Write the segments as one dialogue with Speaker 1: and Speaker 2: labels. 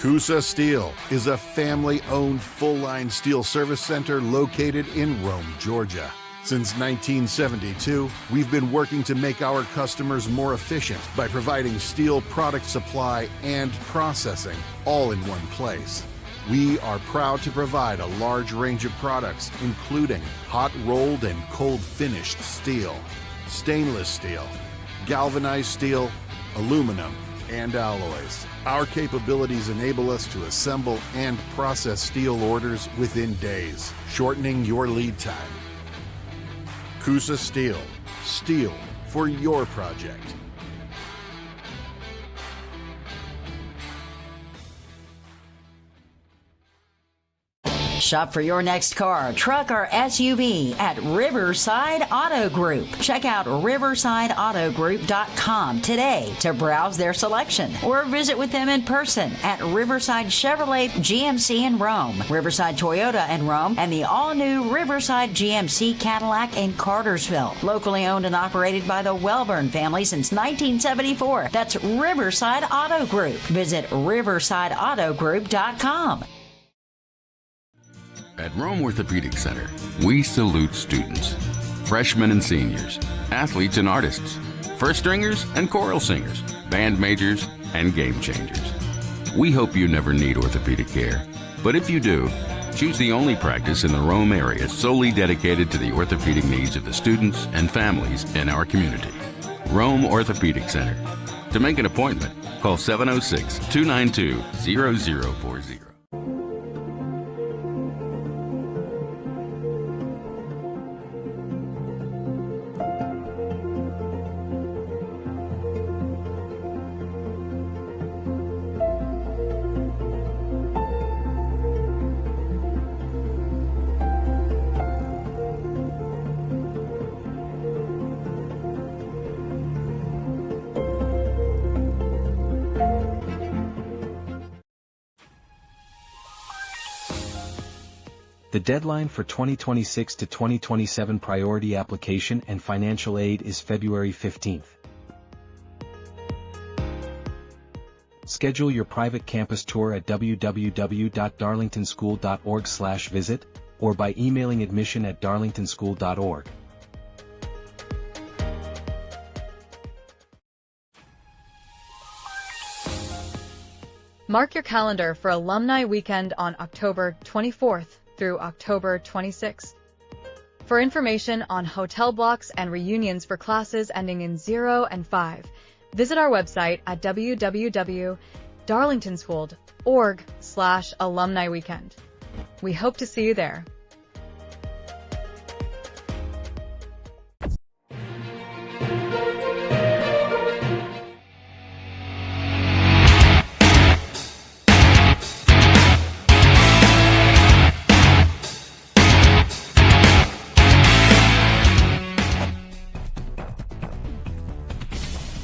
Speaker 1: Coosa Steel is a family-owned full-line steel service center located in Rome, Georgia. Since 1972, we've been working to make our customers more efficient by providing steel product supply and processing all in one place. We are proud to provide a large range of products, including hot-rolled and cold-finished steel, stainless steel, galvanized steel, aluminum, and alloys. Our capabilities enable us to assemble and process steel orders within days, shortening your lead time. Coosa Steel. Steel for your project.
Speaker 2: Shop for your next car, truck, or SUV at Riverside Auto Group. Check out riversideautogroup.com today to browse their selection or visit with them in person at Riverside Chevrolet GMC in Rome, Riverside Toyota in Rome, and the all-new Riverside GMC Cadillac in Cartersville. Locally owned and operated by the Welburn family since 1974. That's Riverside Auto Group. Visit riversideautogroup.com.
Speaker 3: At Rome Orthopedic Center, we salute students, freshmen and seniors, athletes and artists, first stringers and choral singers, band majors and game changers. We hope you never need orthopedic care, but if you do, choose the only practice in the Rome area solely dedicated to the orthopedic needs of the students and families in our community. Rome Orthopedic Center. To make an appointment, call 706-292-0040.
Speaker 4: The deadline for 2026 to 2027 priority application and financial aid is February 15th. Schedule your private campus tour at www.darlingtonschool.org/visit or by emailing admission@darlingtonschool.org.
Speaker 5: Mark your calendar for Alumni Weekend on October 24th through October 26th. For information on hotel blocks and reunions for classes ending in 0 and 5, visit our website at www.darlingtonschool.org/alumni weekend. We hope to see you there.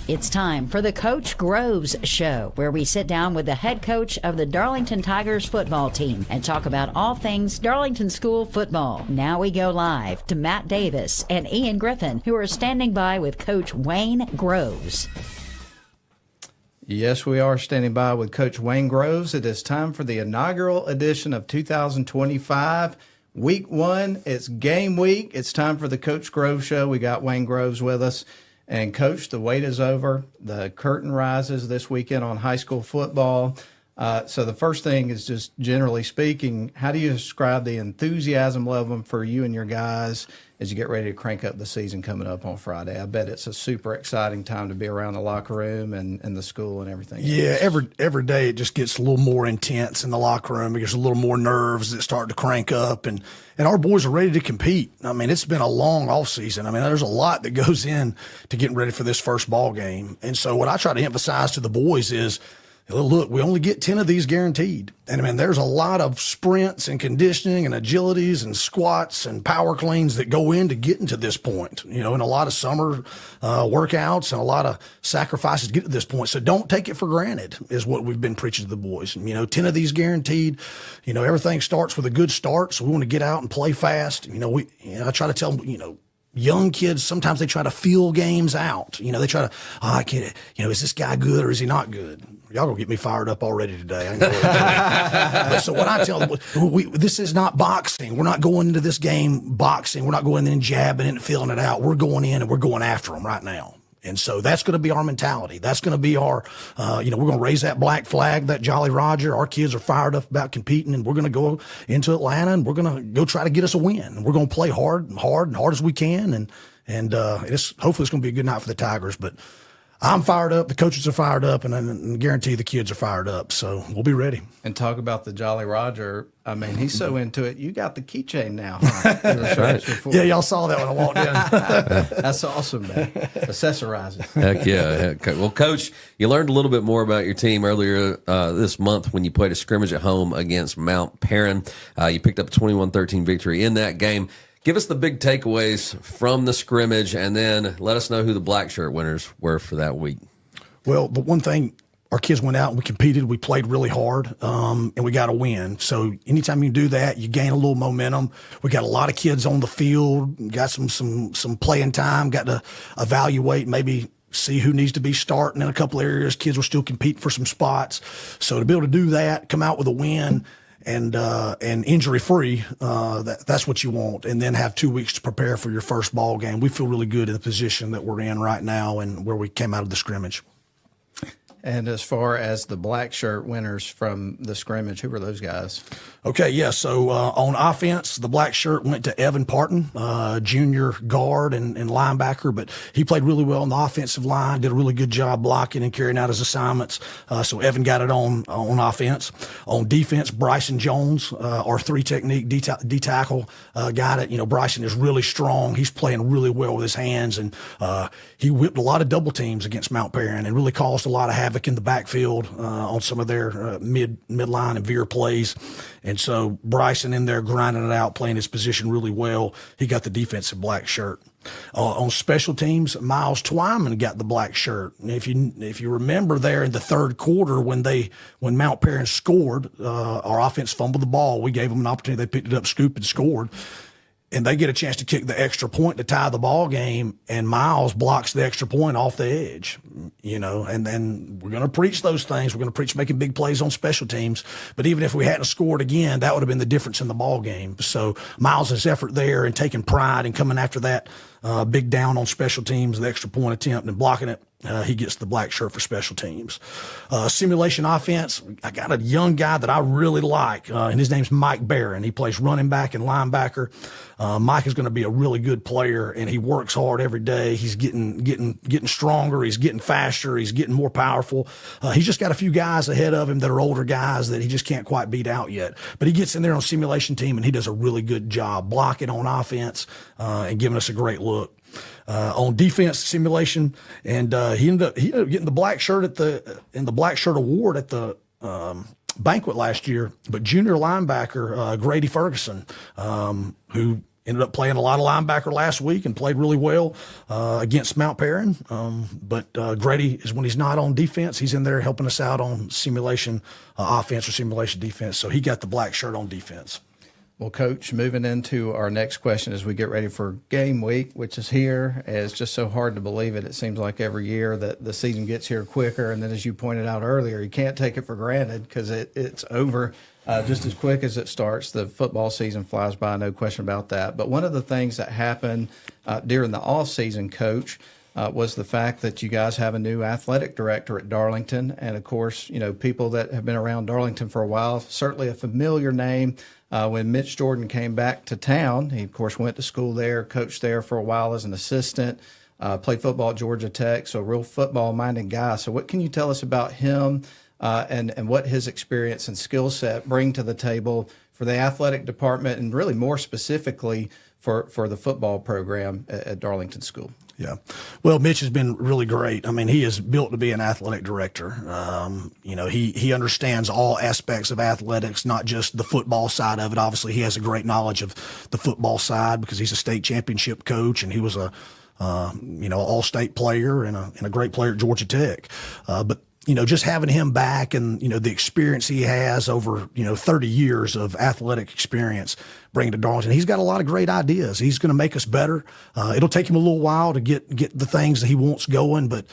Speaker 2: It's time for the Coach Groves Show, where we sit down with the head coach of the Darlington Tigers football team and talk about all things Darlington School football. Now we go live to Matt Davis and Ian Griffin, who are standing by with Coach Wayne Groves.
Speaker 6: Yes, we are standing by with Coach Wayne Groves. It is time for the inaugural edition of 2025. Week 1, it's game week. It's time for the Coach Grove Show. We got Wayne Groves with us. And, Coach, the wait is over. The curtain rises this weekend on high school football. So the first thing is just generally speaking, how do you describe the enthusiasm level for you and your guys as you get ready to crank up the season coming up on Friday? I bet it's a super exciting time to be around the locker room and the school and everything.
Speaker 7: Yeah, every day it just gets a little more intense in the locker room. There's a little more nerves that start to crank up, and our boys are ready to compete. I mean, it's been a long off season. I mean, there's a lot that goes in to getting ready for this first ball game. And so what I try to emphasize to the boys is, look, we only get 10 of these guaranteed. And I mean, there's a lot of sprints and conditioning and agilities and squats and power cleans that go into getting to this point, and a lot of summer workouts and a lot of sacrifices to get to this point. So don't take it for granted is what we've been preaching to the boys. And, 10 of these guaranteed, everything starts with a good start. So we want to get out and play fast. I try to tell them, young kids, sometimes they try to feel games out. They try to, I can't, is this guy good or is he not good? Y'all gonna get me fired up already today. I can but so what I tell them, this is not boxing. We're not going into this game boxing. We're not going in jabbing and feeling it out. We're going in and we're going after them right now. And so that's going to be our mentality. That's going to be our, we're going to raise that black flag, that Jolly Roger. Our kids are fired up about competing, and we're going to go into Atlanta and we're going to go try to get us a win. And we're going to play hard as we can. And hopefully it's going to be a good night for the Tigers. But I'm fired up. The coaches are fired up, and I guarantee the kids are fired up. So we'll be ready.
Speaker 6: And talk about the Jolly Roger. I mean, he's so into it. You got the keychain now. Huh? That's
Speaker 7: right. Yeah, y'all saw that when I walked in.
Speaker 6: That's awesome, man. Accessorizing.
Speaker 8: Heck yeah. Well, Coach, you learned a little bit more about your team earlier this month when you played a scrimmage at home against Mount Vernon. You picked up a 21-13 victory in that game. Give us the big takeaways from the scrimmage, and then let us know who the black shirt winners were for that week.
Speaker 7: Well, the one thing, our kids went out and we competed. We played really hard, and we got a win. So anytime you do that, you gain a little momentum. We got a lot of kids on the field, got some playing time, got to evaluate, maybe see who needs to be starting in a couple areas. Kids were still competing for some spots. So to be able to do that, come out with a win, and injury free, that's what you want. And then have 2 weeks to prepare for your first ball game. We feel really good in the position that we're in right now and where we came out of the scrimmage.
Speaker 6: And as far as the black shirt winners from the scrimmage, who were those guys?
Speaker 7: Okay, yeah. So on offense, the black shirt went to Evan Parton, junior guard and linebacker, but he played really well on the offensive line, did a really good job blocking and carrying out his assignments. So Evan got it on offense. On defense, Bryson Jones, our three technique D-tackle, got it. Bryson is really strong. He's playing really well with his hands, and he whipped a lot of double teams against Mount Vernon and really caused a lot of havoc in the backfield on some of their midline and veer plays. And so Bryson in there grinding it out, playing his position really well. He got the defensive black shirt. On special teams, Miles Twyman got the black shirt. And if you remember there in the third quarter when Mount Vernon scored, our offense fumbled the ball. We gave them an opportunity. They picked it up, scooped, and scored. And they get a chance to kick the extra point to tie the ball game, and Miles blocks the extra point off the edge, and then we're going to preach those things. We're going to preach making big plays on special teams. But even if we hadn't scored again, that would have been the difference in the ball game. So Miles' effort there and taking pride and coming after that big down on special teams, the extra point attempt and blocking it, he gets the black shirt for special teams. Simulation offense, I got a young guy that I really like, and his name's Mike Barron. He plays running back and linebacker. Mike is going to be a really good player, and he works hard every day. He's getting stronger. He's getting faster. He's getting more powerful. He's just got a few guys ahead of him that are older guys that he just can't quite beat out yet. But he gets in there on simulation team, and he does a really good job blocking on offense and giving us a great look. On defense simulation, and he ended up getting the black shirt in the black shirt award at the banquet last year. But junior linebacker Grady Ferguson, who ended up playing a lot of linebacker last week and played really well against Mount Vernon. But Grady is, when he's not on defense, he's in there helping us out on simulation offense or simulation defense. So he got the black shirt on defense.
Speaker 6: Well, Coach, moving into our next question as we get ready for game week, which is here. It's just so hard to believe it. It seems like every year that the season gets here quicker. And then, as you pointed out earlier, you can't take it for granted because it's over Just as quick as it starts, the football season flies by, no question about that. But one of the things that happened during the off season, Coach, was the fact that you guys have a new athletic director at Darlington. And of course, you know, people that have been around Darlington for a while, certainly a familiar name. When Mitch Jordan came back to town, he of course went to school there, coached there for a while as an assistant, played football at Georgia Tech. So a real football minded guy. So what can you tell us about him? And what his experience and skill set bring to the table for the athletic department, and really more specifically for the football program at Darlington School?
Speaker 7: Yeah. Well, Mitch has been really great. I mean, he is built to be an athletic director. You know, he understands all aspects of athletics, not just the football side of it. Obviously, he has a great knowledge of the football side because he's a state championship coach, and he was a all-state player and a great player at Georgia Tech. But you know, just having him back and, you know, the experience he has over, 30 years of athletic experience bringing to Darlington, he's got a lot of great ideas. He's going to make us better. It'll take him a little while to get the things that he wants going, but,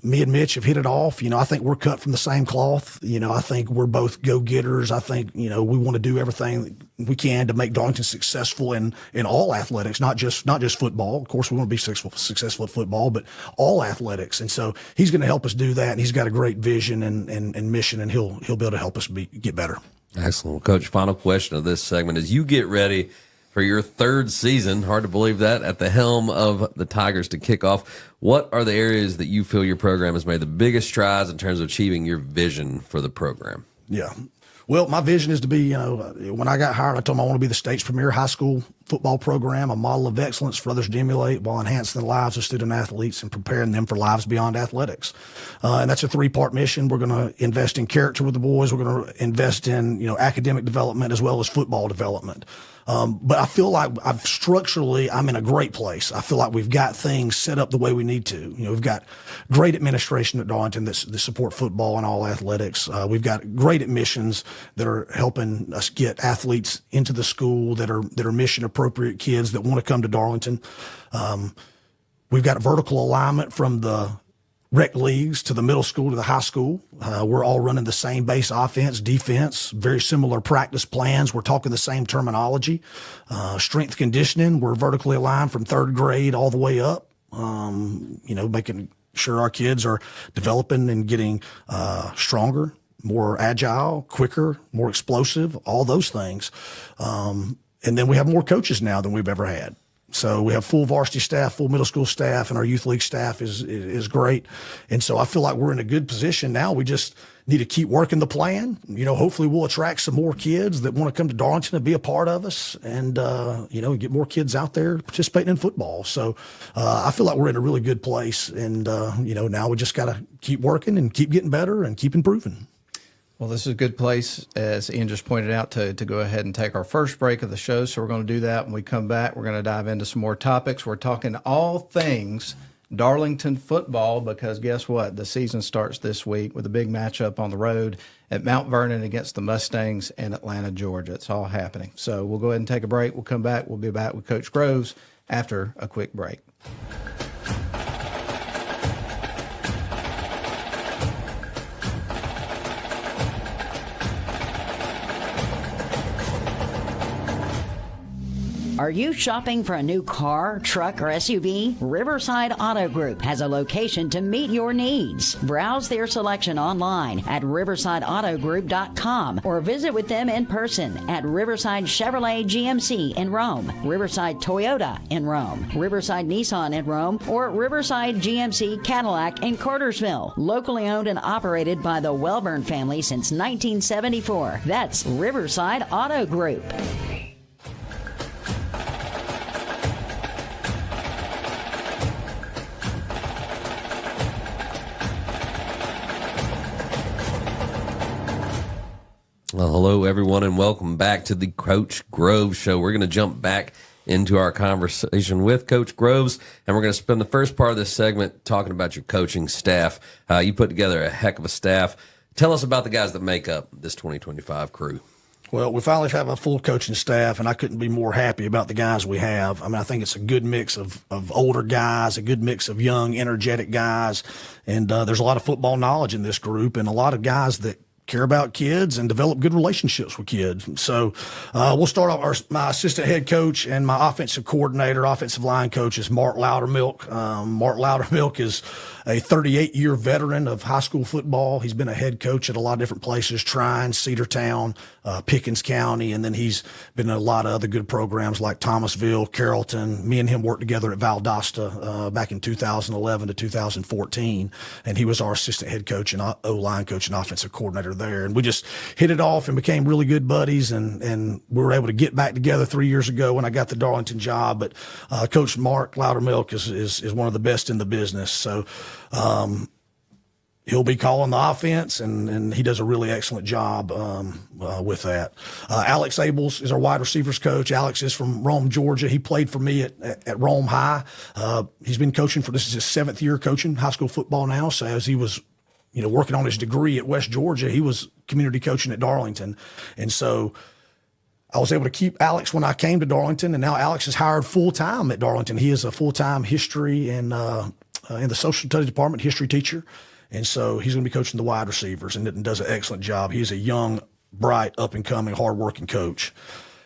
Speaker 7: me and Mitch have hit it off. I think we're cut from the same cloth. I think we're both go-getters. I think, we want to do everything we can to make Darlington successful in all athletics, not just football. Of course, we want to be successful at football, but all athletics. And so he's going to help us do that. And he's got a great vision and mission, and he'll be able to help us get better.
Speaker 8: Excellent. Well, Coach, final question of this segment. As you get ready for your third season, hard to believe that, at the helm of the Tigers to kick off, what are the areas that you feel your program has made the biggest strides in terms of achieving your vision for the program?
Speaker 7: Yeah. Well, my vision is to be, when I got hired, I told them I want to be the state's premier high school football program, a model of excellence for others to emulate while enhancing the lives of student athletes and preparing them for lives beyond athletics. And that's a three-part mission. We're going to invest in character with the boys. We're going to invest in, academic development as well as football development. But I feel like I'm in a great place. I feel like we've got things set up the way we need to. We've got great administration at Darlington that support football and all athletics. We've got great admissions that are helping us get athletes into the school that are mission appropriate kids that want to come to Darlington. We've got vertical alignment from the rec leagues to the middle school to the high school. We're all running the same base offense, defense, very similar practice plans. We're talking the same terminology. Strength conditioning, we're vertically aligned from third grade all the way up, making sure our kids are developing and getting stronger, more agile, quicker, more explosive, all those things. And then we have more coaches now than we've ever had. So we have full varsity staff, full middle school staff, and our youth league staff is great. And so I feel like we're in a good position now. We just need to keep working the plan. Hopefully we'll attract some more kids that want to come to Darlington and be a part of us, and get more kids out there participating in football. So I feel like we're in a really good place, and now we just got to keep working and keep getting better and keep improving.
Speaker 6: Well, this is a good place, as Ian just pointed out, to go ahead and take our first break of the show. So we're going to do that. When we come back, we're going to dive into some more topics. We're talking all things Darlington football, because guess what? The season starts this week with a big matchup on the road at Mount Vernon against the Mustangs in Atlanta, Georgia. It's all happening. So we'll go ahead and take a break. We'll come back. We'll be back with Coach Groves after a quick break.
Speaker 2: Are you shopping for a new car, truck, or SUV? Riverside Auto Group has a location to meet your needs. Browse their selection online at riversideautogroup.com or visit with them in person at Riverside Chevrolet GMC in Rome, Riverside Toyota in Rome, Riverside Nissan in Rome, or Riverside GMC Cadillac in Cartersville. Locally owned and operated by the Welburn family since 1974. That's Riverside Auto Group.
Speaker 8: Well, hello, everyone, and welcome back to the Coach Groves Show. We're going to jump back into our conversation with Coach Groves, and we're going to spend the first part of this segment talking about your coaching staff. You put together a heck of a staff. Tell us about the guys that make up this 2025 crew.
Speaker 7: Well, we finally have a full coaching staff, and I couldn't be more happy about the guys we have. I mean, I think it's a good mix of older guys, a good mix of young, energetic guys, and there's a lot of football knowledge in this group, and a lot of guys that care about kids and develop good relationships with kids. So we'll start off my assistant head coach and my offensive coordinator, offensive line coach is Mark Loudermilk. Mark Loudermilk is a 38-year veteran of high school football. He's been a head coach at a lot of different places, Trine, Cedartown, Pickens County, and then he's been in a lot of other good programs like Thomasville, Carrollton. Me and him worked together at Valdosta back in 2011 to 2014, and he was our assistant head coach and O-line coach and offensive coordinator there. And we just hit it off and became really good buddies, and we were able to get back together 3 years ago when I got the Darlington job. But Coach Mark Loudermilk is one of the best in the business. So he'll be calling the offense, and he does a really excellent job with that. Alex Abels is our wide receivers coach. Alex is from Rome, Georgia. He played for me at Rome High. He's been coaching this is his 7th year coaching high school football now. So as he was working on his degree at West Georgia, he was community coaching at Darlington. And so I was able to keep Alex when I came to Darlington, and now Alex is hired full-time at Darlington. He is a full-time history and in the social studies department, history teacher. And so he's going to be coaching the wide receivers and does an excellent job. He's a young, bright, up-and-coming, hard-working coach.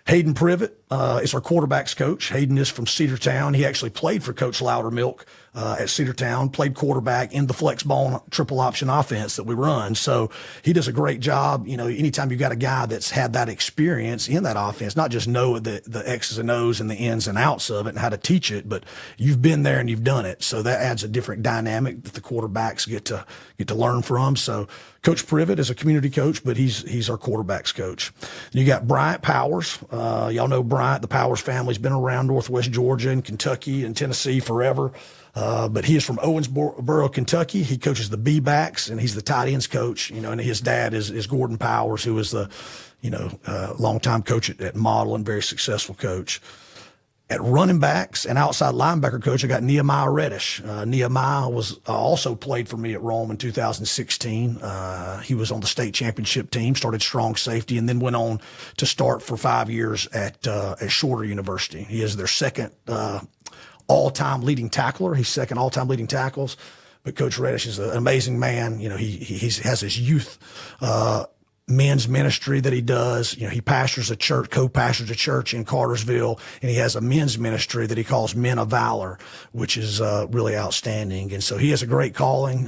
Speaker 7: Hayden Privet is our quarterbacks coach. Hayden is from Cedartown. He actually played for Coach Loudermilk at Cedartown, played quarterback in the flex ball triple option offense that we run. So he does a great job. Anytime you've got a guy that's had that experience in that offense, not just know the X's and O's and the ins and outs of it and how to teach it, but you've been there and you've done it. So that adds a different dynamic that the quarterbacks get to learn from. So Coach Privet is a community coach, but he's our quarterbacks coach. You got Bryant Powers. Y'all know Bryant. The Powers family's been around Northwest Georgia and Kentucky and Tennessee forever. But he is from Owensboro, Kentucky. He coaches the B-backs, and he's the tight ends coach. And his dad is Gordon Powers, who was the, longtime coach at Model and very successful coach. At running backs and outside linebacker coach, I got Nehemiah Reddish. Nehemiah was also played for me at Rome in 2016. He was on the state championship team, started strong safety, and then went on to start for 5 years at Shorter University. He is their second all-time leading tackler. He's second all-time leading tackles. But Coach Reddish is an amazing man. He has his youth men's ministry that he does. He pastors a church, co-pastors a church in Cartersville, and he has a men's ministry that he calls Men of Valor, which is really outstanding. And so he has a great calling.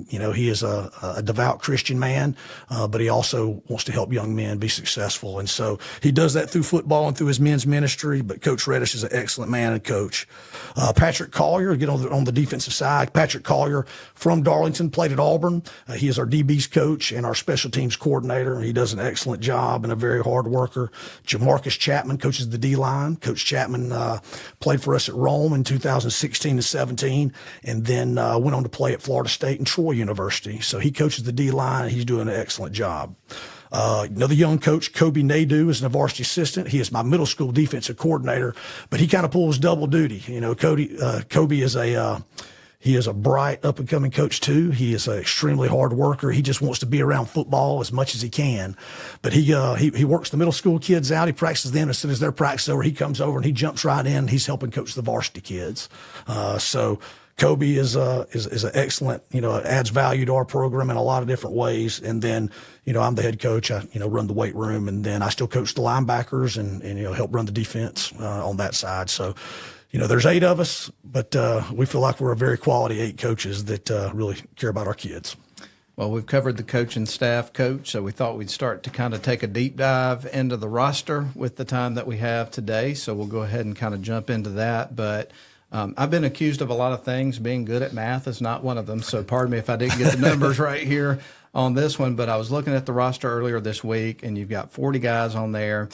Speaker 7: He is a devout Christian man, but he also wants to help young men be successful. And so he does that through football and through his men's ministry. But Coach Reddish is an excellent man and coach. Patrick Collier, on the defensive side. Patrick Collier from Darlington, played at Auburn. He is our DB's coach and our special teams coordinator. He does an excellent job and a very hard worker. Jamarcus Chapman coaches the D-line. Coach Chapman played for us at Rome in 2016 and 17, and then went on to play at Florida State and Troy University. So he coaches the D-line, and he's doing an excellent job. Another young coach, Kobe Nadeau, is an varsity assistant. He is my middle school defensive coordinator, but he kind of pulls double duty. Kobe is he is a bright, up-and-coming coach, too. He is an extremely hard worker. He just wants to be around football as much as he can. But he works the middle school kids out. He practices them. As soon as their practice is over, he comes over and he jumps right in. He's helping coach the varsity kids. So Kobe is an excellent, adds value to our program in a lot of different ways. And then, I'm the head coach. I, run the weight room, and then I still coach the linebackers and help run the defense on that side. So, there's 8 of us, but we feel like we're a very quality 8 coaches that really care about our kids.
Speaker 6: Well, we've covered the coaching staff, Coach, so we thought we'd start to kind of take a deep dive into the roster with the time that we have today. So we'll go ahead and kind of jump into that. But I've been accused of a lot of things. Being good at math is not one of them. So pardon me if I didn't get the numbers right here on this one. But I was looking at the roster earlier this week, and you've got 40 guys on there.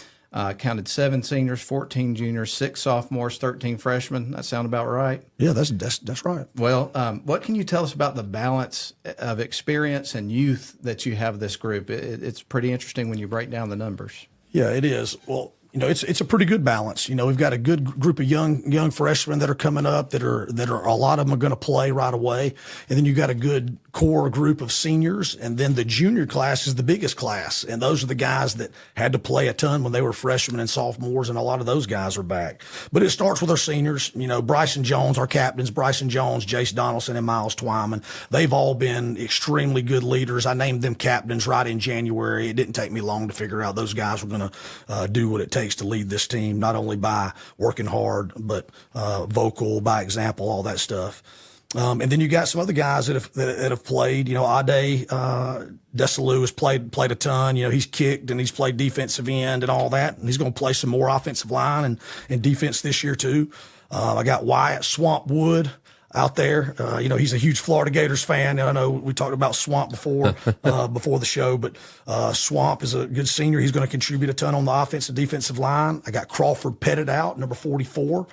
Speaker 6: Counted 7 seniors, 14 juniors, 6 sophomores, 13 freshmen. That sound about right?
Speaker 7: Yeah, that's right.
Speaker 6: Well, what can you tell us about the balance of experience and youth that you have this group? It's pretty interesting when you break down the numbers.
Speaker 7: Yeah, it is. Well, it's a pretty good balance. We've got a good group of young freshmen that are coming up that are a lot of them are going to play right away. And then you got a good core group of seniors. And then the junior class is the biggest class. And those are the guys that had to play a ton when they were freshmen and sophomores. And a lot of those guys are back. But it starts with our seniors. Bryson Jones, our captains, Bryson Jones, Jace Donaldson, and Miles Twyman. They've all been extremely good leaders. I named them captains right in January. It didn't take me long to figure out those guys were going to do what it takes to lead this team, not only by working hard, but vocal, by example, all that stuff. And then you got some other guys that have played. Ade Desalu has played a ton. He's kicked and he's played defensive end and all that, and he's going to play some more offensive line and defense this year too. I got Wyatt Swampwood out there. He's a huge Florida Gators fan. I know we talked about Swamp before the show, but Swamp is a good senior. He's going to contribute a ton on the offensive defensive line. I got Crawford Pettit out, number 44.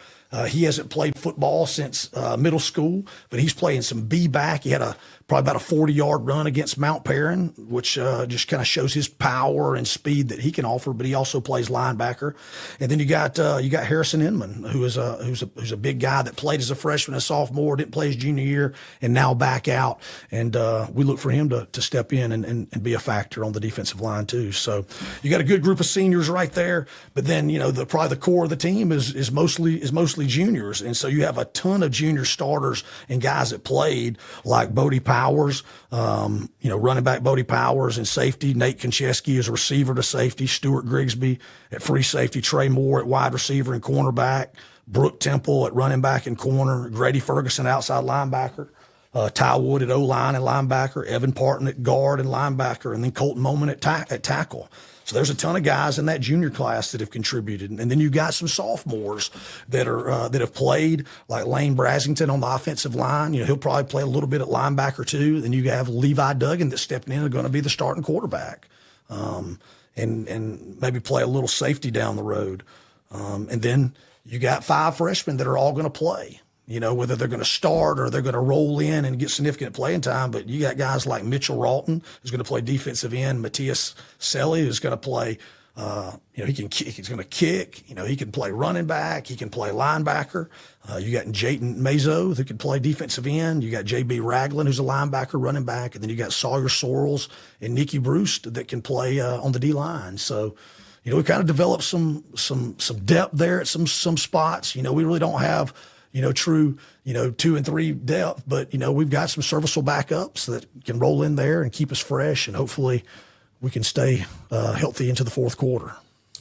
Speaker 7: He hasn't played football since middle school, but he's playing some B-back. He had probably about a 40-yard run against Mount Vernon, which just kind of shows his power and speed that he can offer. But he also plays linebacker. And then you got Harrison Inman, who's a big guy that played as a freshman and sophomore, didn't play his junior year, and now back out. And we look for him to step in and be a factor on the defensive line too. So you got a good group of seniors right there. But then probably the core of the team is mostly juniors, and so you have a ton of junior starters and guys that played, like Bodie Powers, running back Bodie Powers, and safety Nate Konchesky is a receiver to safety, Stuart Grigsby at free safety, Trey Moore at wide receiver and cornerback, Brooke Temple at running back and corner, Grady Ferguson outside linebacker, Ty Wood at O-line and linebacker, Evan Parton at guard and linebacker, and then Colton Moman at tackle. So there's a ton of guys in that junior class that have contributed. And then you got some sophomores that have played, like Lane Brasington on the offensive line. He'll probably play a little bit at linebacker too. Then you have Levi Duggan that's stepping in and going to be the starting quarterback, and maybe play a little safety down the road. And then you got 5 freshmen that are all going to play. Whether they're going to start or they're going to roll in and get significant playing time. But you got guys like Mitchell Ralton, who's going to play defensive end, Matthias Selly, who's going to play, he can kick, he's going to kick, he can play running back, he can play linebacker. You got Jayton Mazo, who can play defensive end. You got J.B. Ragland, who's a linebacker, running back. And then you got Sawyer Sorrells and Nikki Bruce that can play on the D-line. So, we kind of developed some depth there at some spots. We really don't have true, 2 and 3 depth, but, we've got some serviceable backups that can roll in there and keep us fresh, and hopefully we can stay healthy into the fourth quarter.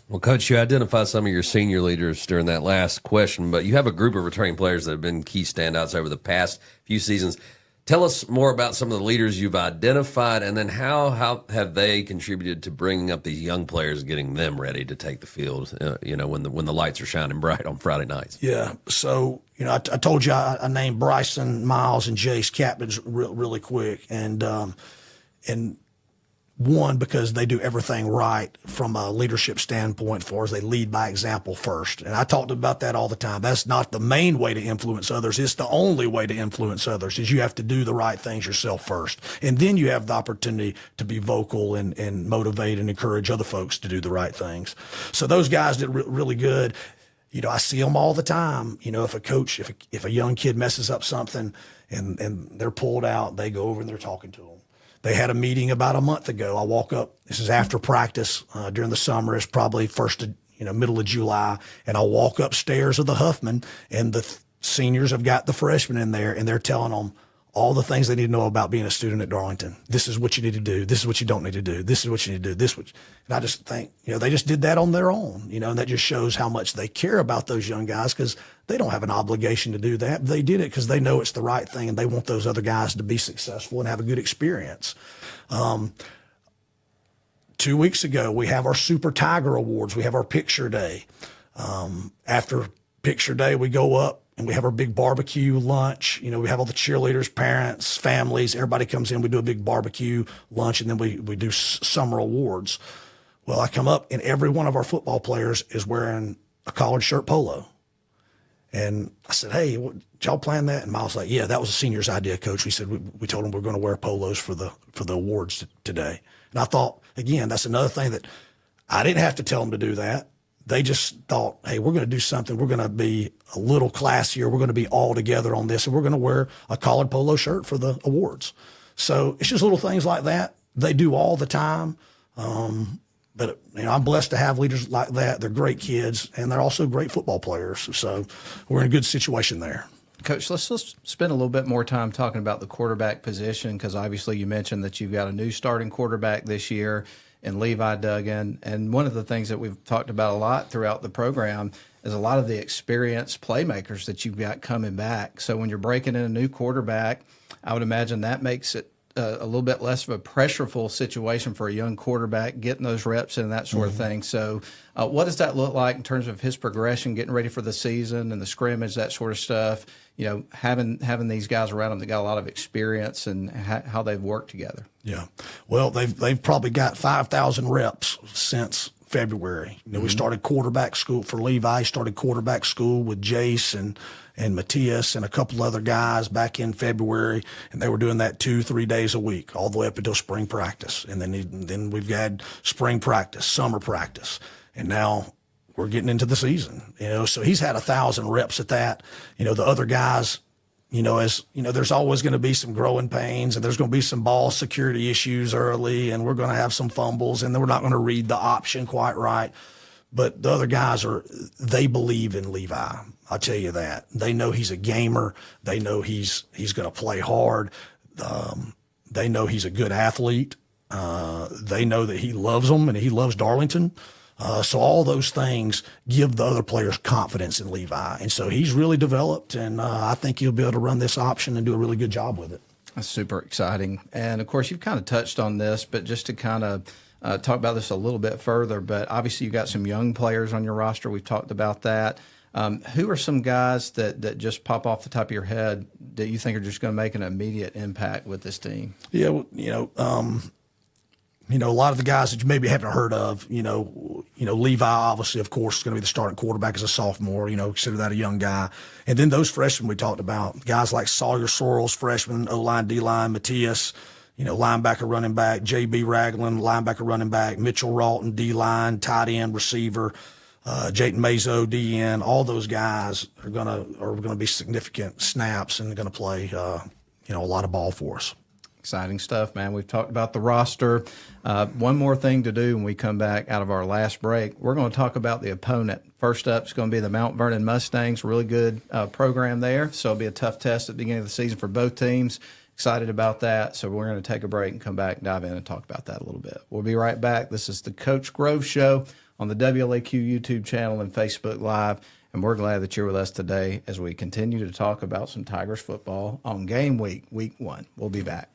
Speaker 8: Well, Coach, you identified some of your senior leaders during that last question, but you have a group of returning players that have been key standouts over the past few seasons. Tell us more about some of the leaders you've identified, and then how have they contributed to bringing up these young players, getting them ready to take the field, when the lights are shining bright on Friday nights?
Speaker 7: Yeah. So, I told you I named Bryson, Miles, and Jace captains really quick. And one, because they do everything right from a leadership standpoint, as far as they lead by example first. And I talked about that all the time. That's not the main way to influence others. It's the only way to influence others, is you have to do the right things yourself first. And then you have the opportunity to be vocal and motivate and encourage other folks to do the right things. So those guys did really good. I see them all the time. If a young kid messes up something and they're pulled out, they go over and they're talking to them. They had a meeting about a month ago. I walk up, this is after practice during the summer. It's probably middle of July. And I walk upstairs of the Huffman, and the seniors have got the freshmen in there, and they're telling them all the things they need to know about being a student at Darlington. This is what you need to do. This is what you don't need to do. This is what you need to do. And I just think, they just did that on their own, and that just shows how much they care about those young guys, because they don't have an obligation to do that. They did it because they know it's the right thing, and they want those other guys to be successful and have a good experience. 2 weeks ago, we have our Super Tiger Awards. We have our picture day. After picture day, we go up and we have our big barbecue lunch. We have all the cheerleaders, parents, families, everybody comes in. We do a big barbecue lunch, and then we do summer awards. Well, I come up, and every one of our football players is wearing a collared shirt polo. And I said, hey, did y'all plan that? And Miles was like, yeah, that was a senior's idea, Coach. We said, we told them we're going to wear polos for the awards today. And I thought, again, that's another thing that I didn't have to tell them to do that. They just thought, hey, we're going to do something. We're going to be a little classier. We're going to be all together on this, and we're going to wear a collared polo shirt for the awards. So it's just little things like that they do all the time. But I'm blessed to have leaders like that. They're great kids, and they're also great football players. So we're in a good situation there.
Speaker 6: Coach, let's spend a little bit more time talking about the quarterback position, because obviously you mentioned that you've got a new starting quarterback this year in Levi Duggan. And one of the things that we've talked about a lot throughout the program is a lot of the experienced playmakers that you've got coming back. So when you're breaking in a new quarterback, I would imagine that makes it a little bit less of a pressureful situation for a young quarterback, getting those reps and that sort of thing. So what does that look like in terms of his progression, getting ready for the season and the scrimmage, that sort of stuff? You know, having these guys around them that got a lot of experience and how they've worked together.
Speaker 7: Yeah. Well, they've probably got 5,000 reps since February. You know, we started quarterback school for Levi, started quarterback school with Jace and Matthias and a couple other guys back in February, and they were doing that 2-3 days a week, all the way up until spring practice. And then we've had spring practice, summer practice, and now we're getting into the season. You know, so he's had 1,000 reps at that. You know, the other guys, you know, as you know, there's always going to be some growing pains, and there's going to be some ball security issues early, and we're going to have some fumbles, and then we're not going to read the option quite right. But the other guys they believe in Levi. I'll tell you that. They know he's a gamer. They know he's going to play hard. They know he's a good athlete. They know that he loves them and he loves Darlington. So all those things give the other players confidence in Levi. And so he's really developed, and I think he'll be able to run this option and do a really good job with it.
Speaker 6: That's super exciting. And, of course, you've kind of touched on this, but just to kind of talk about this a little bit further, but obviously you've got some young players on your roster. We've talked about that. Who are some guys that just pop off the top of your head that you think are just going to make an immediate impact with this team?
Speaker 7: Yeah, well, a lot of the guys that you maybe haven't heard of, Levi, obviously, of course, is going to be the starting quarterback as a sophomore, consider that a young guy. And then those freshmen we talked about, guys like Sawyer Sorrells, freshman, O-line, D-line, Matthias, linebacker, running back, J.B. Ragland, linebacker, running back, Mitchell Rawton, D-line, tight end, receiver, Jayton Mazo, DN. All those guys are gonna be significant snaps and going to play, a lot of ball for us.
Speaker 6: Exciting stuff, man. We've talked about the roster. One more thing to do when we come back out of our last break. We're going to talk about the opponent. First up is going to be the Mount Vernon Mustangs. Really good program there, so it'll be a tough test at the beginning of the season for both teams. Excited about that. So we're going to take a break and come back and dive in and talk about that a little bit. We'll be right back. This is the Coach Grove Show on the WLAQ YouTube channel and Facebook Live. And we're glad that you're with us today as we continue to talk about some Tigers football on game week, week 1. We'll be back.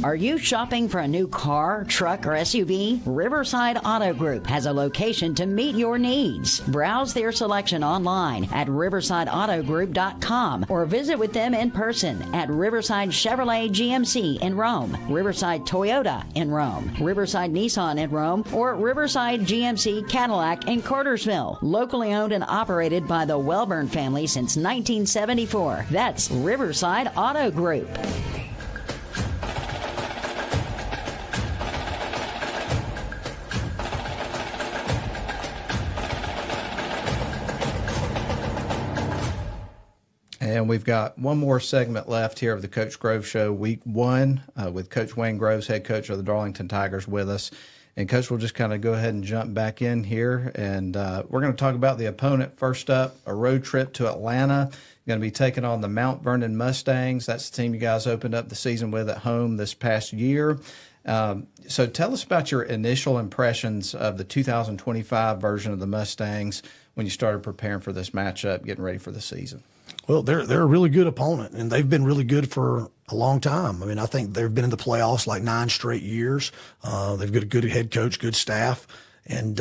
Speaker 2: Are you shopping for a new car, truck, or SUV? Riverside Auto Group has a location to meet your needs. Browse their selection online at riversideautogroup.com or visit with them in person at Riverside Chevrolet GMC in Rome, Riverside Toyota in Rome, Riverside Nissan in Rome, or Riverside GMC Cadillac in Cartersville. Locally owned and operated by the Welburn family since 1974. That's Riverside Auto Group.
Speaker 6: And we've got one more segment left here of the Coach Grove Show, week 1, with Coach Wayne Groves, head coach of the Darlington Tigers, with us. And, Coach, we'll just kind of go ahead and jump back in here. And we're going to talk about the opponent. First up, a road trip to Atlanta. You're going to be taking on the Mount Vernon Mustangs. That's the team you guys opened up the season with at home this past year. So tell us about your initial impressions of the 2025 version of the Mustangs when you started preparing for this matchup, getting ready for the season.
Speaker 7: Well, they're a really good opponent, and they've been really good for a long time. I mean, I think they've been in the playoffs like 9 straight years. They've got a good head coach, good staff, and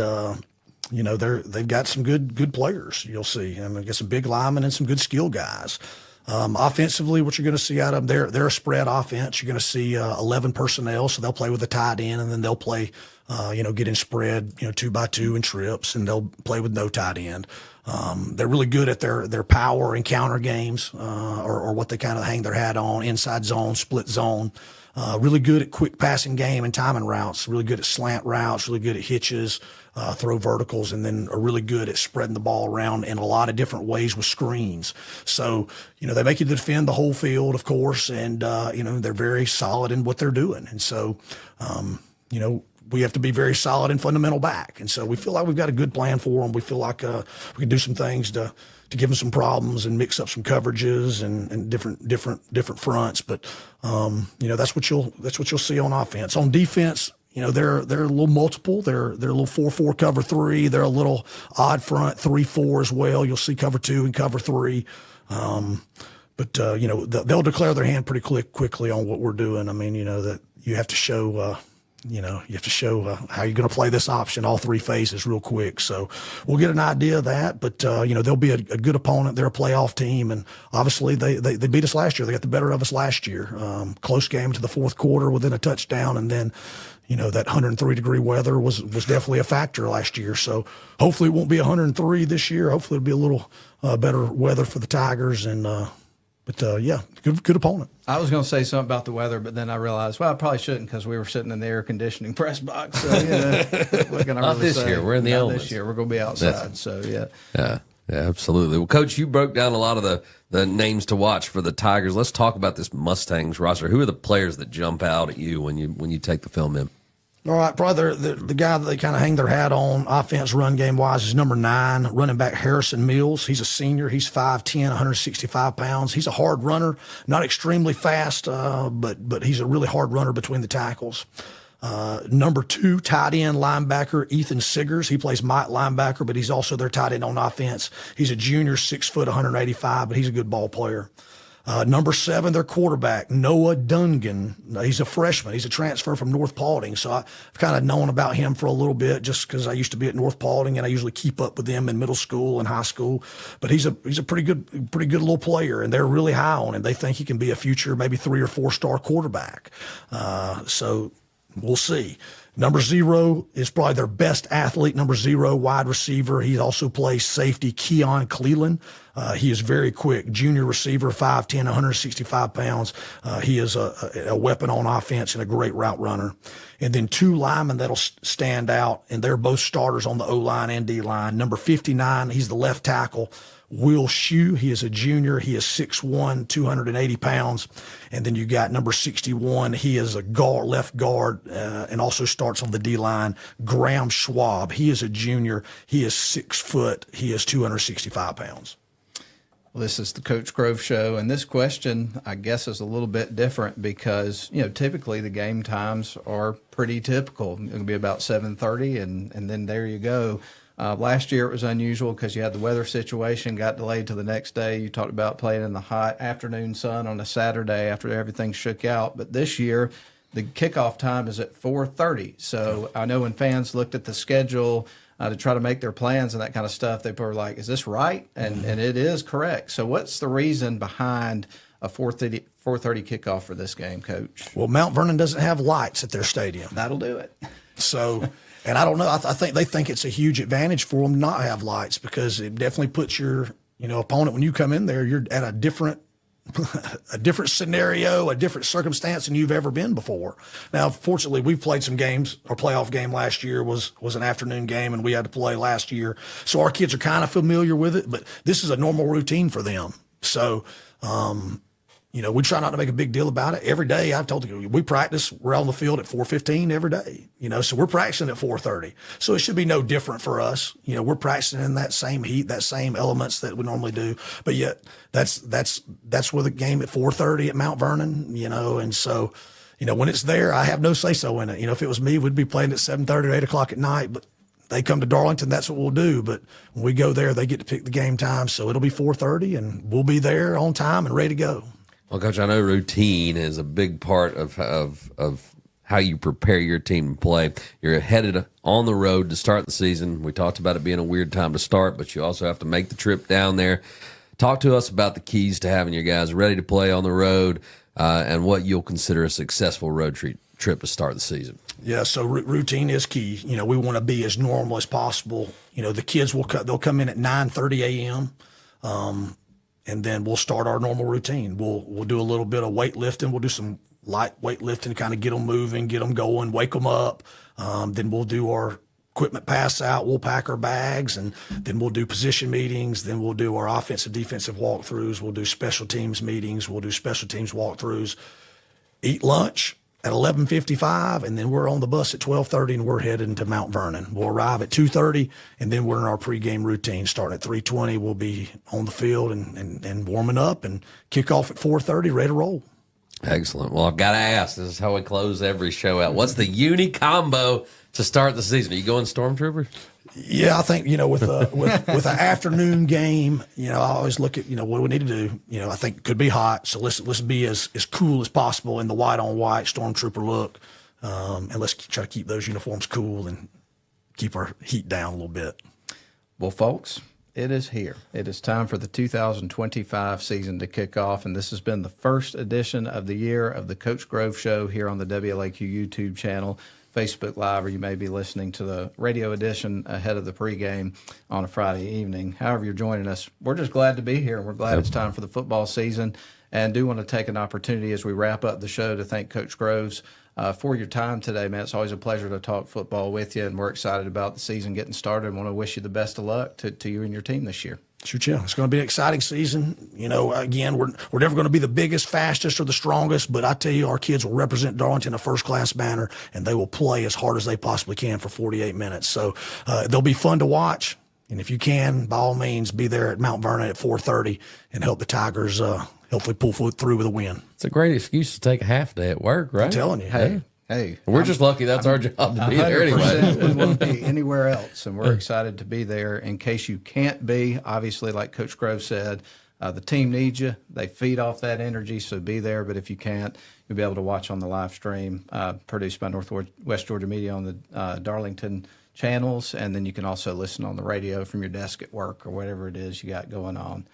Speaker 7: they've got some good players. You'll see. I mean, got some big linemen and some good skill guys. Offensively, what you're going to see out of them, they're a spread offense. You're going to see 11 personnel, so they'll play with a tight end, and then they'll play, get in spread, 2-by-2 and trips, and they'll play with no tight end. They're really good at their power and counter games, or what they kind of hang their hat on, inside zone, split zone. Really good at quick passing game and timing routes, really good at slant routes, really good at hitches, throw verticals, and then are really good at spreading the ball around in a lot of different ways with screens. So, they make you defend the whole field, of course, and, they're very solid in what they're doing. And so, we have to be very solid and fundamental back. And so we feel like we've got a good plan for them. We feel like we can do some things to give them some problems and mix up some coverages and different fronts. But that's what you'll see on offense. On defense, they're a little multiple. They're a little 4-4 cover 3. They're a little odd front 3-4 as well. You'll see cover 2 and cover 3. But they'll declare their hand pretty quickly on what we're doing. I mean, that you have to show. You have to show how you're going to play this option, all 3 phases, real quick. So we'll get an idea of that. But they'll be a good opponent. They're a playoff team, and obviously they beat us last year. They got the better of us last year. Close game to the fourth quarter within a touchdown, and then that 103-degree weather was definitely a factor last year. So hopefully it won't be 103 this year. Hopefully it'll be a little better weather for the Tigers, and good opponent.
Speaker 6: I was going to say something about the weather, but then I realized, I probably shouldn't, because we were sitting in the air conditioning press box. So, what can I
Speaker 8: Not
Speaker 6: really
Speaker 8: this
Speaker 6: say?
Speaker 8: year. We're in the elements.
Speaker 6: This year. We're going to be outside.
Speaker 8: Yeah, absolutely. Well, Coach, you broke down a lot of the names to watch for the Tigers. Let's talk about this Mustangs roster. Who are the players that jump out at you when you take the film in?
Speaker 7: All right, probably the guy that they kind of hang their hat on offense run game wise is number 9, running back Harrison Mills. He's a senior. He's 5'10", 165 pounds. He's a hard runner, not extremely fast, but he's a really hard runner between the tackles. Number 2, tight end linebacker Ethan Siggers. He plays Mike linebacker, but he's also their tight end on offense. He's a junior, 6 foot, 185, but he's a good ball player. Number 7, their quarterback, Noah Dungan. He's a freshman. He's a transfer from North Paulding. So I've kind of known about him for a little bit just because I used to be at North Paulding, and I usually keep up with them in middle school and high school. But he's a pretty good little player, and they're really high on him. They think he can be a future maybe 3 or 4 star quarterback. So we'll see. Number 0 is probably their best athlete, number 0, wide receiver. He also plays safety, Keon Cleland. He is very quick, junior receiver, 5'10", 165 pounds. He is a weapon on offense and a great route runner. And then 2 linemen that'll stand out, and they're both starters on the O-line and D-line. Number 59, he's the left tackle, Will Shue. He is a junior. He is 6'1", 280 pounds. And then you got number 61. He is a left guard, and also starts on the D-line, Graham Schwab. He is a junior. He is 6 foot. He is 265 pounds.
Speaker 6: Well, this is the Coach Grove Show, and this question, I guess, is a little bit different because, typically the game times are pretty typical. It'll be about 7:30, and then there you go. Last year it was unusual because you had the weather situation, got delayed to the next day. You talked about playing in the hot afternoon sun on a Saturday after everything shook out. But this year, the kickoff time is at 4:30. So I know when fans looked at the schedule to try to make their plans and that kind of stuff, they were like, is this right? And it is correct. So what's the reason behind a 4:30 kickoff for this game, Coach?
Speaker 7: Well, Mount Vernon doesn't have lights at their stadium.
Speaker 6: That'll do it.
Speaker 7: So, and I don't know, I think they think it's a huge advantage for them not have lights, because it definitely puts your opponent, when you come in there, you're at a different scenario, a different circumstance than you've ever been before. Now, fortunately, we've played some games. Our playoff game last year was an afternoon game, and we had to play last year. So our kids are kind of familiar with it, but this is a normal routine for them. So, we try not to make a big deal about it. Every day, I've told you, we practice. We're on the field at 4:15 every day. So we're practicing at 4:30. So it should be no different for us. We're practicing in that same heat, that same elements that we normally do. But yet, that's where the game at 4:30 at Mount Vernon. And so, when it's there, I have no say so in it. If it was me, we'd be playing at 7:30 or 8 o'clock at night. But they come to Darlington, that's what we'll do. But when we go there, they get to pick the game time. So it'll be 4:30, and we'll be there on time and ready to go.
Speaker 8: Well, Coach, I know routine is a big part of how you prepare your team to play. You're headed on the road to start the season. We talked about it being a weird time to start, but you also have to make the trip down there. Talk to us about the keys to having your guys ready to play on the road, and what you'll consider a successful road trip to start the season.
Speaker 7: Yeah, so routine is key. We want to be as normal as possible. The kids they'll come in at 9:30 a.m. And then we'll start our normal routine. We'll do a little bit of weightlifting. We'll do some light weightlifting, kind of get them moving, get them going, wake them up. Then we'll do our equipment pass out. We'll pack our bags, and then we'll do position meetings. Then we'll do our offensive, defensive walkthroughs. We'll do special teams meetings. We'll do special teams walkthroughs. Eat lunch at 11:55, and then we're on the bus at 12:30, and we're heading to Mount Vernon. We'll arrive at 2:30, and then we're in our pregame routine. Starting at 3:20, we'll be on the field and warming up, and kick off at 4:30, ready to roll.
Speaker 8: Excellent. Well, I've got to ask, this is how we close every show out. What's the uni combo to start the season? Are you going Stormtroopers?
Speaker 7: Yeah, I think, with an afternoon game, I always look at, what do we need to do? I think it could be hot. So let's be as cool as possible in the white on white Stormtrooper look. And let's try to keep those uniforms cool and keep our heat down a little bit.
Speaker 6: Well, folks, it is here. It is time for the 2025 season to kick off, and this has been the first edition of the year of the Coach Grove Show here on the WLAQ YouTube channel, Facebook Live, or you may be listening to the radio edition ahead of the pregame on a Friday evening. However you're joining us, we're just glad to be here, and we're glad it's time for the football season, and do want to take an opportunity as we wrap up the show to thank Coach Groves for your time today, man. It's always a pleasure to talk football with you, and we're excited about the season getting started and want to wish you the best of luck to you and your team this year.
Speaker 7: Shoot, yeah. It's going to be an exciting season. Again, we're never going to be the biggest, fastest, or the strongest, but I tell you, our kids will represent Darlington in a first-class manner, and they will play as hard as they possibly can for 48 minutes. So they'll be fun to watch, and if you can, by all means, be there at Mount Vernon at 4:30 and help the Tigers hopefully pull through with a win.
Speaker 8: It's a great excuse to take a half day at work, right?
Speaker 7: I'm telling you.
Speaker 6: Hey,
Speaker 8: we're just lucky that's our job to be there anyway.
Speaker 6: We won't be anywhere else, and we're excited to be there. In case you can't be, obviously, like Coach Grove said, the team needs you. They feed off that energy, so be there. But if you can't, you'll be able to watch on the live stream produced by Northwest Georgia Media on the Darlington channels, and then you can also listen on the radio from your desk at work or whatever it is you got going on.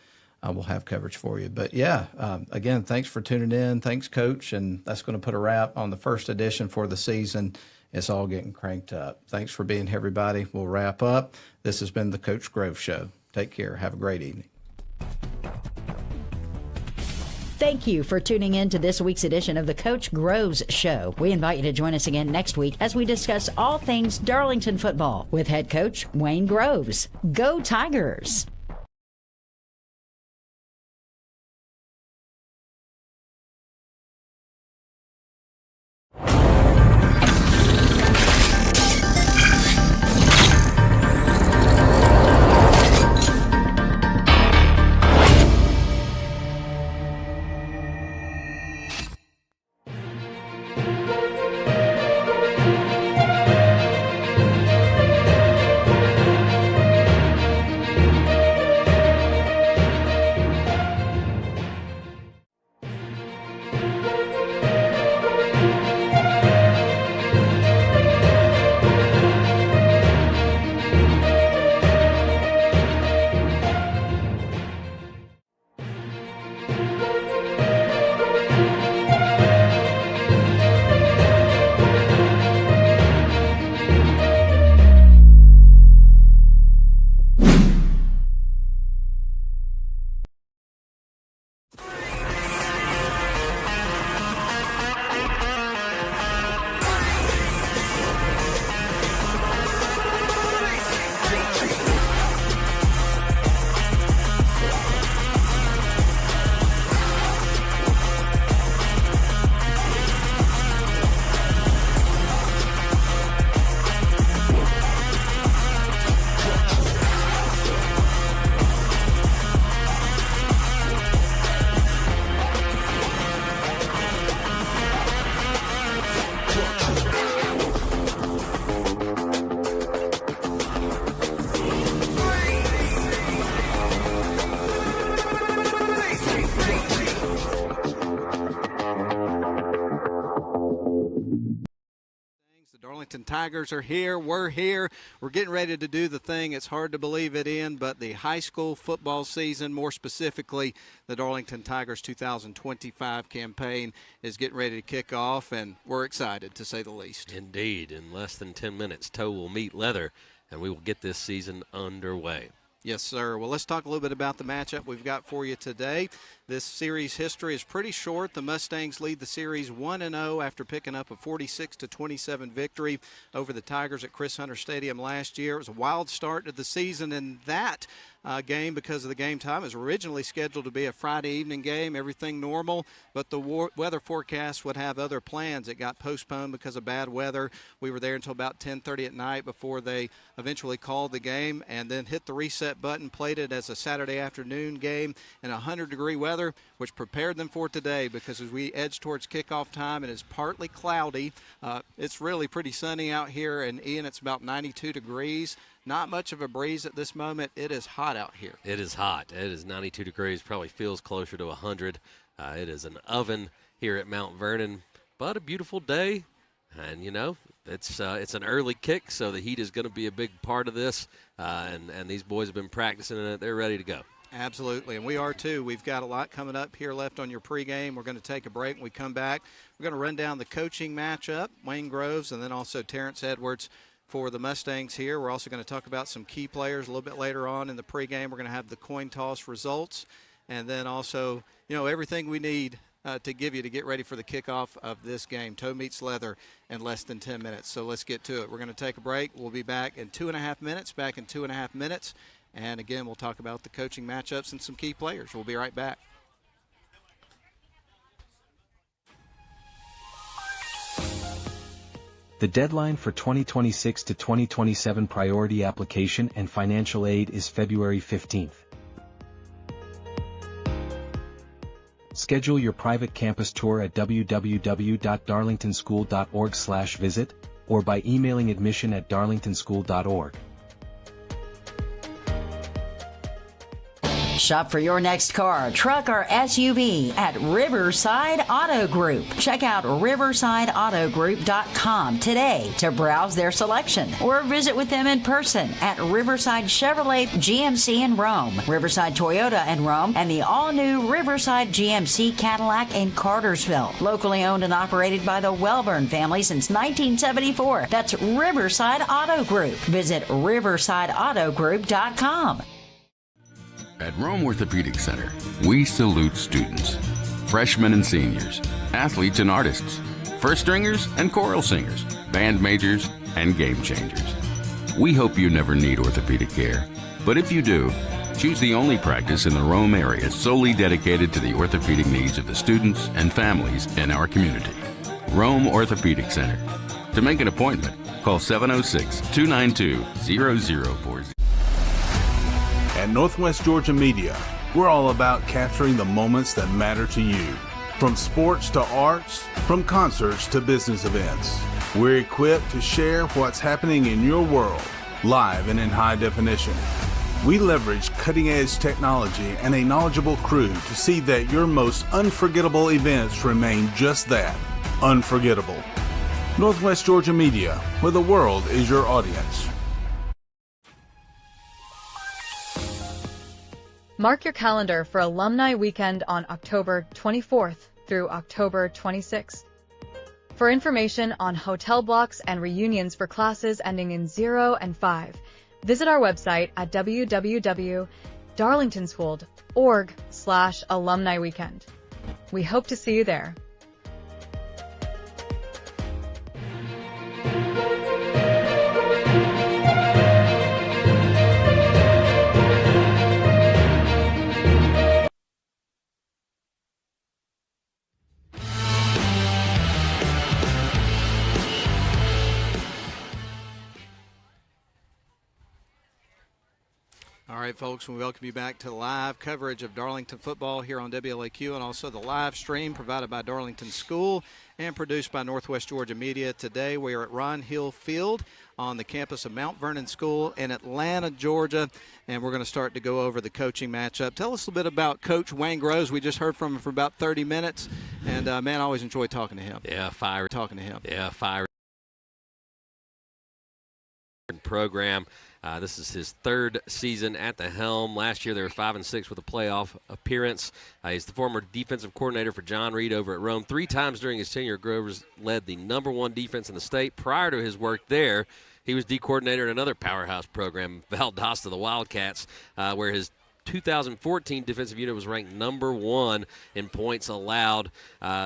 Speaker 6: We'll have coverage for you. But yeah, again, thanks for tuning in. Thanks, Coach. And that's going to put a wrap on the first edition for the season. It's all getting cranked up. Thanks for being here, everybody. We'll wrap up. This has been the Coach Grove Show. Take care. Have a great evening.
Speaker 2: Thank you for tuning in to this week's edition of the Coach Groves Show. We invite you to join us again next week as we discuss all things Darlington football with head coach Wayne Groves. Go Tigers!
Speaker 9: Darlington Tigers are here. We're here. We're getting ready to do the thing. It's hard to believe it in, but the high school football season, more specifically the Darlington Tigers 2025 campaign, is getting ready to kick off, and we're excited, to say the least.
Speaker 10: Indeed. In less than 10 minutes, toe will meet leather, and we will get this season underway.
Speaker 9: Yes, sir. Well, let's talk a little bit about the matchup we've got for you today. This series history is pretty short. The Mustangs lead the series 1-0 after picking up a 46-27 victory over the Tigers at Chris Hunter Stadium last year. It was a wild start to the season, and that game, because of the game time, is originally scheduled to be a Friday evening game, everything normal, but the weather forecast would have other plans. It got postponed because of bad weather. We were there until about 10:30 at night before they eventually called the game and then hit the reset button, played it as a Saturday afternoon game in 100-degree weather, which prepared them for today, because as we edge towards kickoff time, it is partly cloudy. It's really pretty sunny out here, and Ian, it's about 92 degrees. Not much of a breeze at this moment. It is hot out here.
Speaker 10: It is hot. It is 92 degrees, probably feels closer to 100. It is an oven here at Mount Vernon, but a beautiful day. And, you know, it's an early kick, so the heat is going to be a big part of this. And these boys have been practicing it. They're ready to go.
Speaker 9: Absolutely, and we are too. We've got a lot coming up here left on your pregame. We're going to take a break. When we come back, we're going to run down the coaching matchup, Wayne Groves, and then also Terrence Edwards for the Mustangs here. We're also going to talk about some key players a little bit later on in the pregame. We're going to have the coin toss results, and then also, you know, everything we need to give you to get ready for the kickoff of this game. Toe meets leather in less than 10 minutes. So let's get to it. We're going to take a break. We'll be back in 2.5 minutes. And again, we'll talk about the coaching matchups and some key players. We'll be right back.
Speaker 4: The deadline for 2026 to 2027 priority application and financial aid is February 15th. Schedule your private campus tour at www.darlingtonschool.org/visit or by emailing admission@darlingtonschool.org.
Speaker 2: Shop for your next car, truck, or SUV at Riverside Auto Group. Check out riversideautogroup.com today to browse their selection or visit with them in person at Riverside Chevrolet GMC in Rome, Riverside Toyota in Rome, and the all-new Riverside GMC Cadillac in Cartersville. Locally owned and operated by the Welburn family since 1974. That's Riverside Auto Group. Visit riversideautogroup.com.
Speaker 3: At Rome Orthopedic Center, we salute students, freshmen and seniors, athletes and artists, first stringers and choral singers, band majors and game changers. We hope you never need orthopedic care, but if you do, choose the only practice in the Rome area solely dedicated to the orthopedic needs of the students and families in our community. Rome Orthopedic Center. To make an appointment, call 706-292-0040.
Speaker 11: At Northwest Georgia Media, we're all about capturing the moments that matter to you. From sports to arts, from concerts to business events, we're equipped to share what's happening in your world, live and in high definition. We leverage cutting-edge technology and a knowledgeable crew to see that your most unforgettable events remain just that, unforgettable. Northwest Georgia Media, where the world is your audience.
Speaker 5: Mark your calendar for Alumni Weekend on October 24th through October 26th. For information on hotel blocks and reunions for classes ending in 0 and 5, visit our website at www.darlingtonschool.org/alumni weekend. We hope to see you there.
Speaker 9: All right, folks, we welcome you back to live coverage of Darlington football here on WLAQ, and also the live stream provided by Darlington School and produced by Northwest Georgia Media. Today we are at Ron Hill Field on the campus of Mount Vernon School in Atlanta, Georgia, and we're going to start to go over the coaching matchup. Tell us a bit about Coach Wayne Groves. We just heard from him for about 30 minutes, and, man, I always enjoy talking to him.
Speaker 10: Yeah, fire. program. This is his third season at the helm. Last year they were 5-6 with a playoff appearance. He's the former defensive coordinator for John Reed over at Rome. 3 times during his tenure, Grovers led the #1 defense in the state. Prior to his work there, he was D coordinator in another powerhouse program, Valdosta, the Wildcats, where his 2014 defensive unit was ranked #1 in points allowed.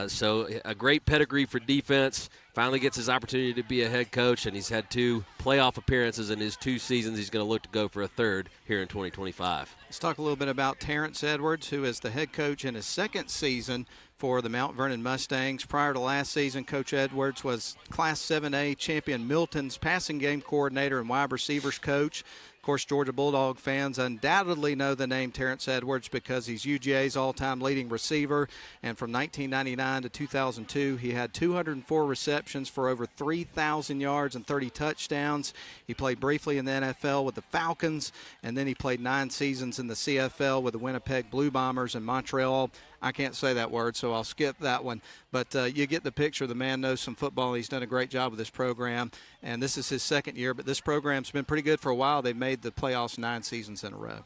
Speaker 10: So a great pedigree for defense. Finally gets his opportunity to be a head coach, and he's had 2 playoff appearances in his 2 seasons. He's going to look to go for a 3rd here in 2025.
Speaker 9: Let's talk a little bit about Terrence Edwards, who is the head coach in his 2nd season for the Mount Vernon Mustangs. Prior to last season, Coach Edwards was Class 7A champion Milton's passing game coordinator and wide receivers coach. Of course, Georgia Bulldog fans undoubtedly know the name Terrence Edwards because he's UGA's all-time leading receiver. And from 1999 to 2002, he had 204 receptions for over 3,000 yards and 30 touchdowns. He played briefly in the NFL with the Falcons, and then he played 9 seasons in the CFL with the Winnipeg Blue Bombers and Montreal. I can't say that word, so I'll skip that one. But you get the picture. The man knows some football. He's done a great job with this program, and this is his 2nd year. But this program's been pretty good for a while. They've made the playoffs 9 seasons in a row.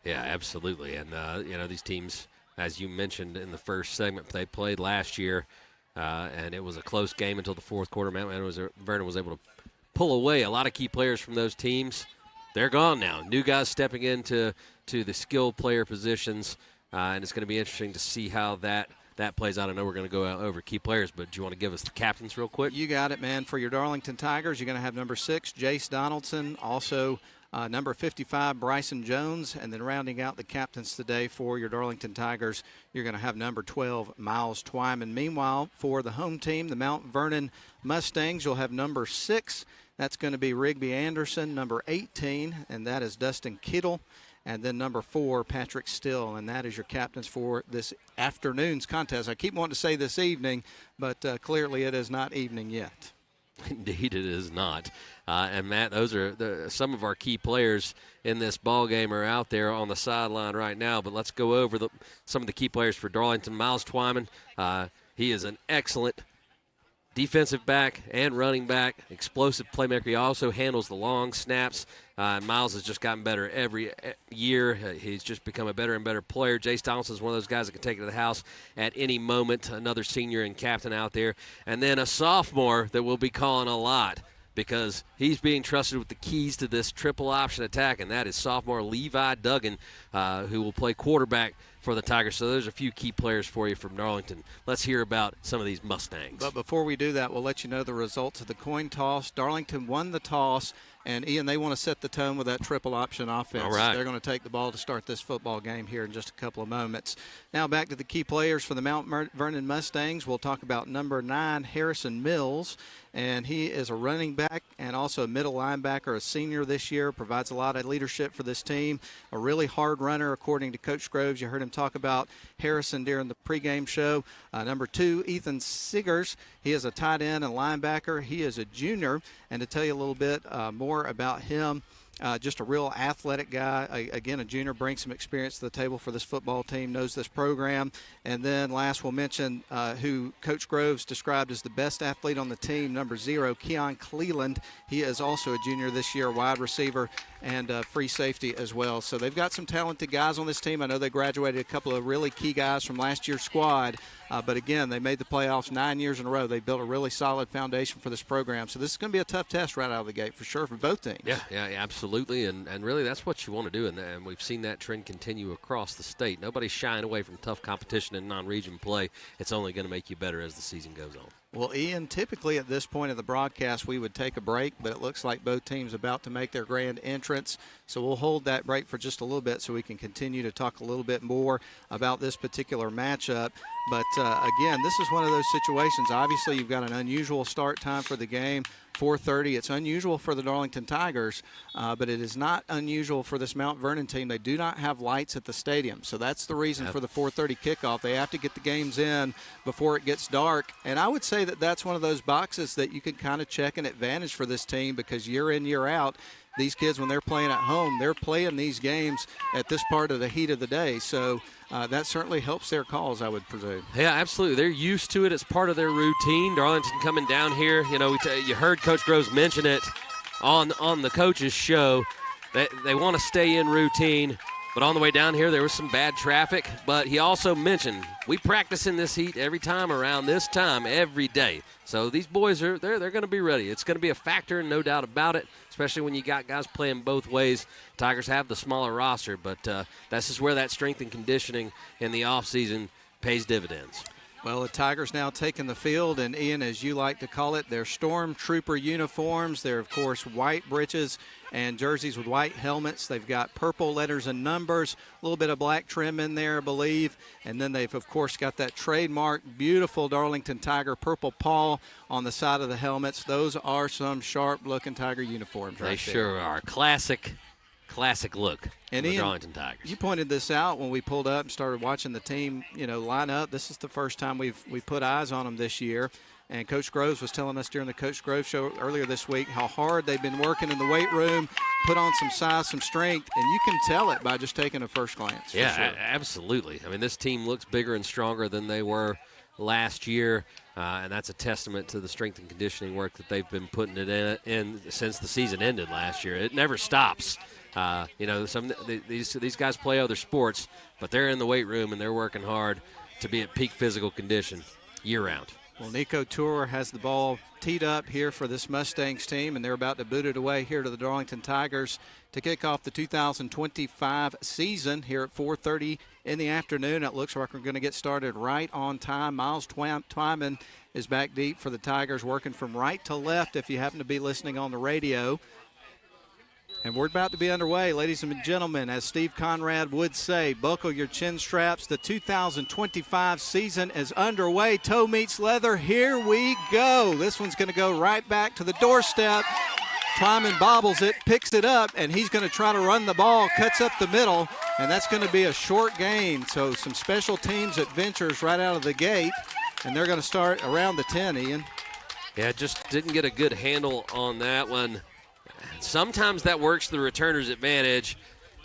Speaker 10: Yeah, absolutely. And, these teams, as you mentioned in the first segment, they played last year, and it was a close game until the 4th quarter. Mount Vernon was able to pull away a lot of key players from those teams. They're gone now. New guys stepping into the skilled player positions. And it's going to be interesting to see how that plays out. I know we're going to go over key players, but do you want to give us the captains real quick?
Speaker 9: You got it, man. For your Darlington Tigers, you're going to have number 6, Jace Donaldson, also number 55, Bryson Jones, and then rounding out the captains today for your Darlington Tigers, you're going to have number 12, Miles Twyman. Meanwhile, for the home team, the Mount Vernon Mustangs, you'll have number 6. That's going to be Rigby Anderson, number 18, and that is Dustin Kittle. And then number 4, Patrick Still, and that is your captains for this afternoon's contest. I keep wanting to say this evening, but clearly it is not evening yet.
Speaker 10: Indeed, it is not. And, Matt, those are some of our key players in this ball game are out there on the sideline right now. But let's go over some of the key players for Darlington. Miles Twyman, he is an excellent defensive back and running back, explosive playmaker. He also handles the long snaps. Miles has just gotten better every year. He's just become a better and better player. Jace Donaldson is one of those guys that can take it to the house at any moment. Another senior and captain out there. And then a sophomore that we'll be calling a lot because he's being trusted with the keys to this triple option attack, and that is sophomore Levi Duggan, who will play quarterback for the Tigers. So there's a few key players for you from Darlington. Let's hear about some of these Mustangs.
Speaker 9: But before we do that, we'll let you know the results of the coin toss. Darlington won the toss, and, Ian, they want to set the tone with that triple option offense.
Speaker 10: All right.
Speaker 9: They're going to take the ball to start this football game here in just a couple of moments. Now back to the key players for the Mount Vernon Mustangs. We'll talk about number 9, Harrison Mills, and he is a running back and also a middle linebacker, a senior this year, provides a lot of leadership for this team, a really hard runner according to Coach Groves. You heard him talk about Harrison during the pregame show. Number 2, Ethan Siggers. He is a tight end and linebacker. He is a junior, and to tell you a little bit more about him, just a real athletic guy. Again, a junior, brings some experience to the table for this football team, knows this program. And then last we'll mention who Coach Groves described as the best athlete on the team, number 0, Keon Cleland. He is also a junior this year, wide receiver and free safety as well. So they've got some talented guys on this team. I know they graduated a couple of really key guys from last year's squad. But again, they made the playoffs 9 years in a row. They built a really solid foundation for this program. So this is going to be a tough test right out of the gate for sure for both teams.
Speaker 10: Yeah, absolutely. And really that's what you want to do. And we've seen that trend continue across the state. Nobody's shying away from tough competition in non-region play. It's only going to make you better as the season goes on.
Speaker 9: Well, Ian, typically at this point of the broadcast, we would take a break, but it looks like both teams are about to make their grand entrance. So we'll hold that break for just a little bit so we can continue to talk a little bit more about this particular matchup. But, again, this is one of those situations. Obviously, you've got an unusual start time for the game. 4:30. It's unusual for the Darlington Tigers, but it is not unusual for this Mount Vernon team. They do not have lights at the stadium, so that's the reason for the 4:30 kickoff. They have to get the games in before it gets dark, and I would say that that's one of those boxes that you can kind of check an advantage for this team because year in, year out, these kids, when they're playing at home, they're playing these games at this part of the heat of the day. So that certainly helps their cause, I would presume.
Speaker 10: Yeah, absolutely. They're used to it. It's part of their routine. Darlington coming down here. You know, you heard Coach Groves mention it. on the coach's show. They want to stay in routine. But on the way down here, there was some bad traffic. But he also mentioned, we practice in this heat every time around this time every day. So these boys they're going to be ready. It's going to be a factor, no doubt about it, especially when you got guys playing both ways. Tigers have the smaller roster, but this is where that strength and conditioning in the offseason pays dividends.
Speaker 9: Well, the Tigers now taking the field, and Ian, as you like to call it, their stormtrooper uniforms. They're, of course, white breeches and jerseys with white helmets. They've got purple letters and numbers, a little bit of black trim in there, I believe. And then they've, of course, got that trademark beautiful Darlington Tiger purple paw on the side of the helmets. Those are some sharp-looking Tiger uniforms right there.
Speaker 10: They sure are. Classic look.
Speaker 9: And
Speaker 10: the
Speaker 9: Ian,
Speaker 10: Darlington Tigers.
Speaker 9: You pointed this out when we pulled up and started watching the team, line up. This is the first time we've put eyes on them this year. And Coach Groves was telling us during the Coach Groves show earlier this week how hard they've been working in the weight room, put on some size, some strength, and you can tell it by just taking a first glance.
Speaker 10: Yeah,
Speaker 9: sure.
Speaker 10: Absolutely. I mean, this team looks bigger and stronger than they were last year, and that's a testament to the strength and conditioning work that they've been putting it in since the season ended last year. It never stops. These guys play other sports, but they're in the weight room and they're working hard to be at peak physical condition year-round.
Speaker 9: Well, Nico Tour has the ball teed up here for this Mustangs team, and they're about to boot it away here to the Darlington Tigers to kick off the 2025 season here at 4:30 in the afternoon. It looks like we're going to get started right on time. Miles Twyman is back deep for the Tigers, working from right to left if you happen to be listening on the radio. And we're about to be underway, ladies and gentlemen, as Steve Conrad would say, buckle your chin straps. The 2025 season is underway. Toe meets leather. Here we go. This one's going to go right back to the doorstep. Twyman bobbles it, picks it up, and he's going to try to run the ball, cuts up the middle, and that's going to be a short gain. So some special teams adventures right out of the gate, and they're going to start around the 10, Ian.
Speaker 10: Yeah, just didn't get a good handle on that one. Sometimes that works the returner's advantage,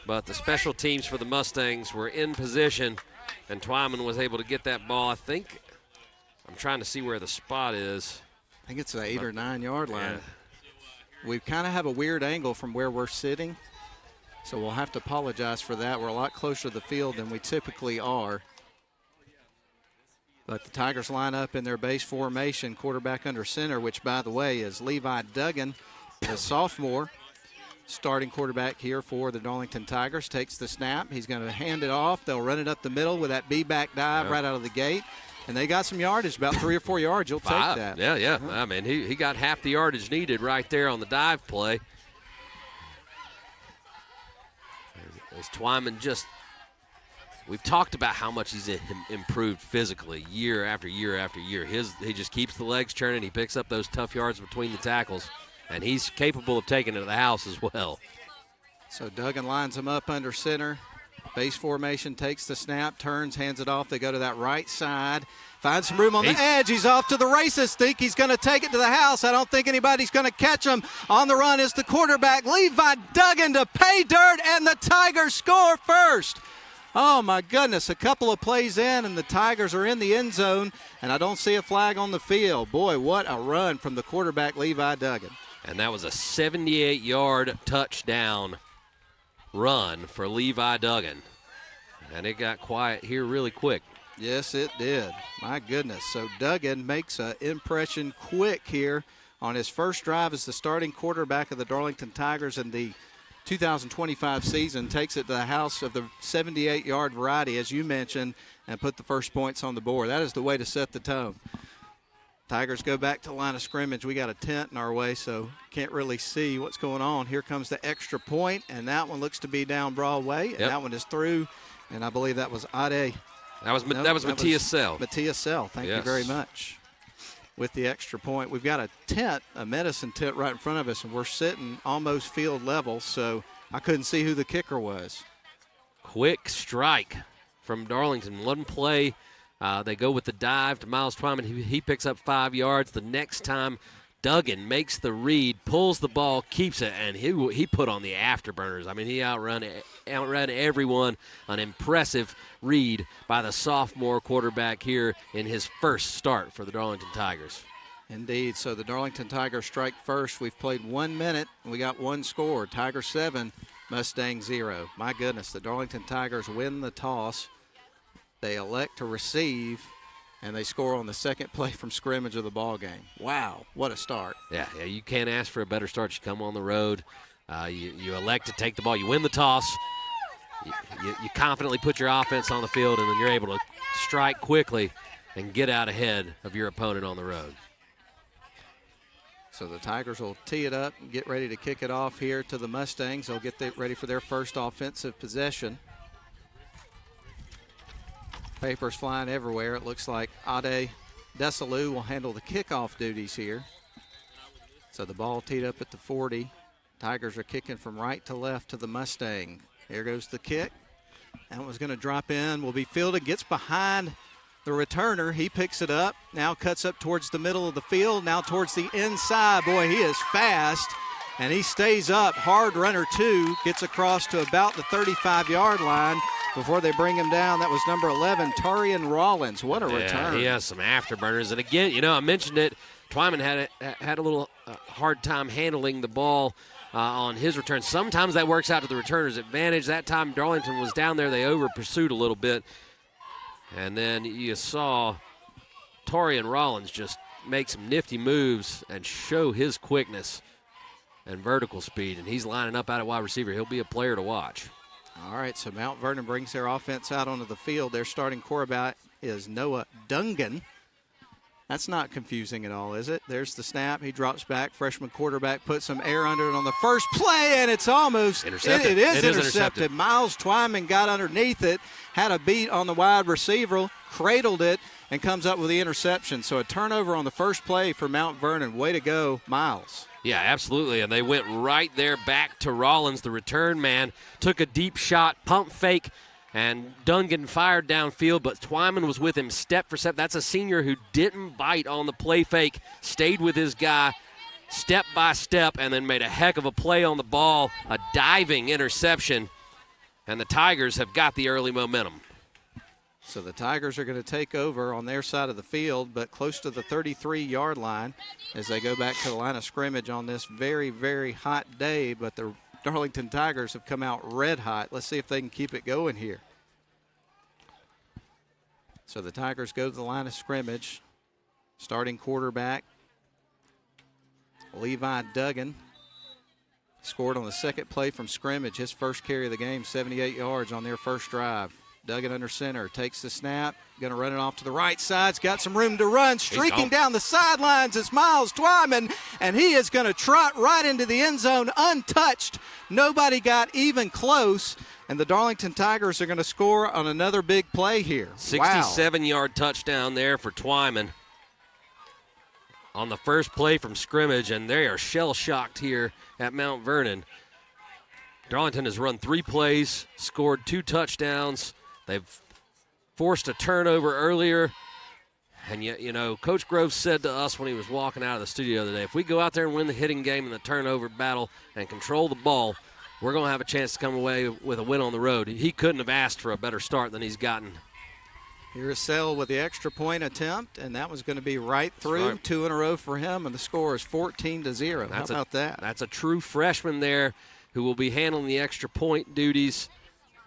Speaker 10: but the special teams for the Mustangs were in position, and Twyman was able to get that ball. I'm trying to see where the spot is.
Speaker 9: I think it's the 8 or 9 yard line. Yeah. We kind of have a weird angle from where we're sitting, so we'll have to apologize for that. We're a lot closer to the field than we typically are. But the Tigers line up in their base formation, quarterback under center, which, by the way, is Levi Duggan, the sophomore, starting quarterback here for the Darlington Tigers. Takes the snap. He's going to hand it off. They'll run it up the middle with that B-back dive right out of the gate. And they got some yardage, about 3 or 4 yards. You'll take that.
Speaker 10: Yeah. I mean, he got half the yardage needed right there on the dive play. As Twyman we've talked about how much he's improved physically year after year after year. He just keeps the legs churning. He picks up those tough yards between the tackles. And he's capable of taking it to the house as well.
Speaker 9: So Duggan lines him up under center. Base formation, takes the snap, turns, hands it off. They go to that right side. Finds some room on the edge. He's off to the races. Think he's going to take it to the house. I don't think anybody's going to catch him. On the run is the quarterback, Levi Duggan, to pay dirt, and the Tigers score first. Oh, my goodness. A couple of plays in, and the Tigers are in the end zone, and I don't see a flag on the field. Boy, what a run from the quarterback, Levi Duggan.
Speaker 10: And that was a 78-yard touchdown run for Levi Duggan. And it got quiet here really quick.
Speaker 9: Yes, it did. My goodness. So Duggan makes an impression quick here on his first drive as the starting quarterback of the Darlington Tigers in the 2025 season. Takes it to the house of the 78-yard variety, as you mentioned, and put the first points on the board. That is the way to set the tone. Tigers go back to the line of scrimmage. We got a tent in our way, so can't really see what's going on. Here comes the extra point, and that one looks to be down Broadway, and that one is through, and I believe that was Ade.
Speaker 10: That was Matthias Sell.
Speaker 9: Matthias Sell, thank you very much. With the extra point, we've got a tent, a medicine tent right in front of us, and we're sitting almost field level, so I couldn't see who the kicker was.
Speaker 10: Quick strike from Darlington. One play. They go with the dive to Miles Twyman. He picks up 5 yards. The next time, Duggan makes the read, pulls the ball, keeps it, and he put on the afterburners. I mean, he outrun everyone. An impressive read by the sophomore quarterback here in his first start for the Darlington Tigers.
Speaker 9: Indeed. So the Darlington Tigers strike first. We've played 1 minute. We got one score. Tigers 7, Mustang 0. My goodness, the Darlington Tigers win the toss. They elect to receive, and they score on the second play from scrimmage of the ball game. Wow, what a start.
Speaker 10: Yeah, you can't ask for a better start. You come on the road. You elect to take the ball. You win the toss. You confidently put your offense on the field, and then you're able to strike quickly and get out ahead of your opponent on the road.
Speaker 9: So the Tigers will tee it up and get ready to kick it off here to the Mustangs. They'll get ready for their first offensive possession. Papers flying everywhere. It looks like Ade Desalu will handle the kickoff duties here. So the ball teed up at the 40. Tigers are kicking from right to left to the Mustang. Here goes the kick. That one's going to drop in, will be fielded, gets behind the returner. He picks it up, now cuts up towards the middle of the field, now towards the inside. Boy, he is fast, and he stays up. Hard runner 2, gets across to about the 35-yard line before they bring him down. That was number 11, Tarian Rollins. What a return.
Speaker 10: He has some afterburners. And again, I mentioned it, Twyman had a little hard time handling the ball on his return. Sometimes that works out to the returner's advantage. That time Darlington was down there. They over-pursued a little bit. And then you saw Tarian Rollins just make some nifty moves and show his quickness and vertical speed. And he's lining up out at wide receiver. He'll be a player to watch.
Speaker 9: All right, so Mount Vernon brings their offense out onto the field. Their starting quarterback is Noah Dungan. That's not confusing at all, is it? There's the snap. He drops back. Freshman quarterback puts some air under it on the first play, and it's almost
Speaker 10: intercepted.
Speaker 9: It is intercepted. Miles Twyman got underneath it, had a beat on the wide receiver, cradled it, and comes up with the interception. So a turnover on the first play for Mount Vernon. Way to go, Miles.
Speaker 10: Yeah, absolutely. And they went right there back to Rollins, the return man, took a deep shot, pump fake, and Dungan fired downfield, but Twyman was with him step for step. That's a senior who didn't bite on the play fake, stayed with his guy step by step, and then made a heck of a play on the ball, a diving interception, and the Tigers have got the early momentum.
Speaker 9: So the Tigers are going to take over on their side of the field, but close to the 33-yard line as they go back to the line of scrimmage on this very, very hot day, but the Darlington Tigers have come out red hot. Let's see if they can keep it going here. So the Tigers go to the line of scrimmage. Starting quarterback, Levi Duggan, scored on the second play from scrimmage. His first carry of the game, 78 yards on their first drive. Duggan under center, takes the snap, going to run it off to the right side. He's got some room to run. Streaking down the sidelines is Miles Twyman, and he is going to trot right into the end zone untouched. Nobody got even close, and the Darlington Tigers are going to score on another big play here.
Speaker 10: 67-yard touchdown there for Twyman on the first play from scrimmage, and they are shell-shocked here at Mount Vernon. Darlington has run 3 plays, scored 2 touchdowns. They've forced a turnover earlier. And yet, Coach Groves said to us when he was walking out of the studio today, if we go out there and win the hitting game in the turnover battle and control the ball, we're going to have a chance to come away with a win on the road. He couldn't have asked for a better start than he's gotten.
Speaker 9: Here's Sell with the extra point attempt, and that was going to be right through. Right. 2 in a row for him, and the score is 14-0. How about that?
Speaker 10: That's a true freshman there who will be handling the extra point duties.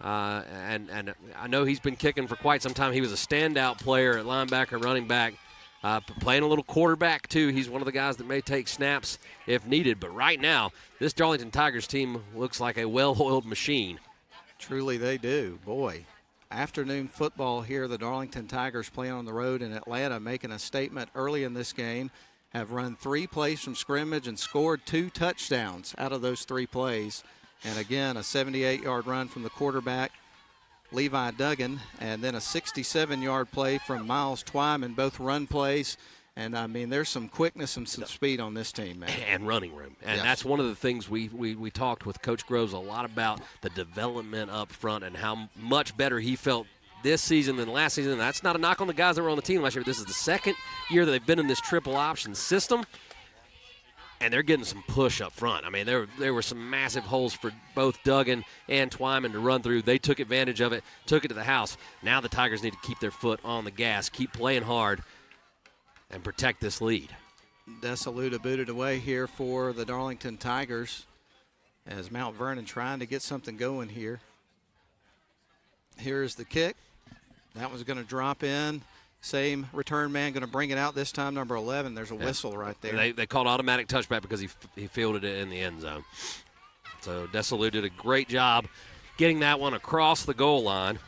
Speaker 10: And I know he's been kicking for quite some time. He was a standout player at linebacker, running back, playing a little quarterback too. He's one of the guys that may take snaps if needed. But right now, this Darlington Tigers team looks like a well-oiled machine.
Speaker 9: Truly they do. Boy, afternoon football here. The Darlington Tigers playing on the road in Atlanta, making a statement early in this game. Have run 3 plays from scrimmage and scored 2 touchdowns out of those 3 plays. And again, a 78-yard run from the quarterback, Levi Duggan, and then a 67-yard play from Miles Twyman, both run plays. And, there's some quickness and some speed on this team, man.
Speaker 10: And running room. And that's one of the things we talked with Coach Groves a lot about, the development up front and how much better he felt this season than last season. That's not a knock on the guys that were on the team last year. This is the second year that they've been in this triple option system, and they're getting some push up front. There were some massive holes for both Duggan and Twyman to run through. They took advantage of it, took it to the house. Now the Tigers need to keep their foot on the gas, keep playing hard, and protect this lead.
Speaker 9: Desaluta booted away here for the Darlington Tigers as Mount Vernon trying to get something going here. Here's the kick. That one's going to drop in. Same return man going to bring it out this time, number 11. There's a whistle right there.
Speaker 10: They called automatic touchback because he fielded it in the end zone. So Desaluta did a great job getting that one across the goal line.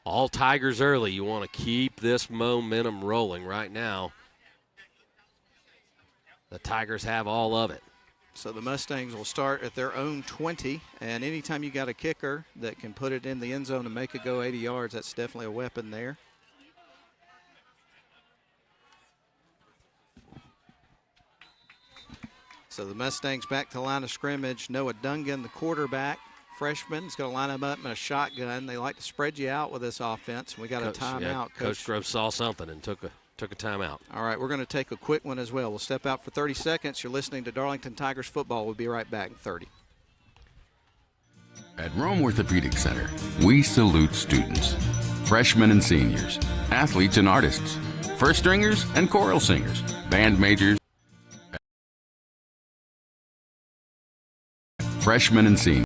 Speaker 10: All Tigers early. You want to keep this momentum rolling right now. The Tigers have all of it.
Speaker 9: So the Mustangs will start at their own 20, and anytime you got a kicker that can put it in the end zone and make it go 80 yards, that's definitely a weapon there. So the Mustangs back to the line of scrimmage. Noah Dungan, the quarterback, freshman, is going to line them up in a shotgun. They like to spread you out with this offense. We got a timeout.
Speaker 10: Yeah, Coach Grove saw something and took a timeout.
Speaker 9: All right, we're going to take a quick one as well. We'll step out for 30 seconds. You're listening to Darlington Tigers football. We'll be right back in 30.
Speaker 3: At Rome Orthopedic Center, we salute students, freshmen and seniors, athletes and artists, first stringers and choral singers, band majors, freshmen and seniors,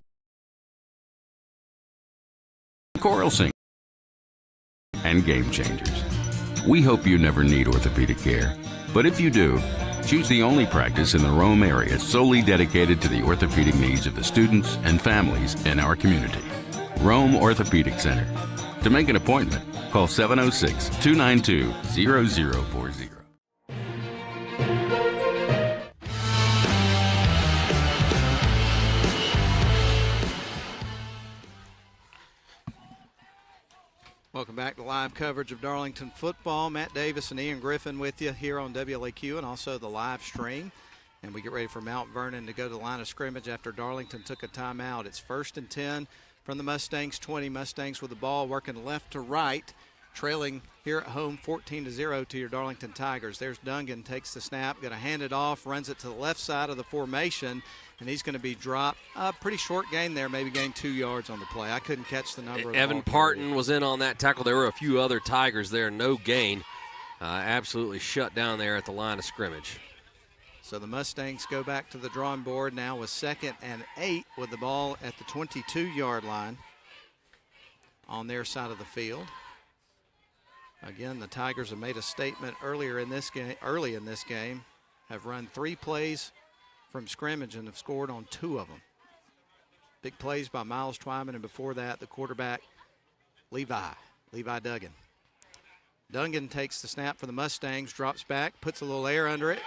Speaker 3: choral singers, and game changers. We hope you never need orthopedic care, but if you do, choose the only practice in the Rome area solely dedicated to the orthopedic needs of the students and families in our community. Rome Orthopedic Center. To make an appointment, call 706-292-0040.
Speaker 9: Welcome back to live coverage of Darlington football. Matt Davis and Ian Griffin with you here on WLAQ and also the live stream. And we get ready for Mount Vernon to go to the line of scrimmage after Darlington took a timeout. It's 1st and 10 from the Mustangs 20. Mustangs with the ball working left to right, trailing here at home 14-0 to your Darlington Tigers. There's Dungan, takes the snap, going to hand it off, runs it to the left side of the formation, and he's going to be dropped. Pretty short gain there, maybe gained 2 yards on the play. I couldn't catch the number.
Speaker 10: Evan Parton was in on that tackle. There were a few other Tigers there, no gain. Absolutely shut down there at the line of scrimmage.
Speaker 9: So the Mustangs go back to the drawing board now with 2nd and 8 with the ball at the 22-yard line on their side of the field. Again, the Tigers have made a statement early in this game, have run 3 plays from scrimmage and have scored on 2 of them. Big plays by Miles Twyman, and before that, the quarterback, Levi Duggan. Dungan takes the snap for the Mustangs, drops back, puts a little air under it.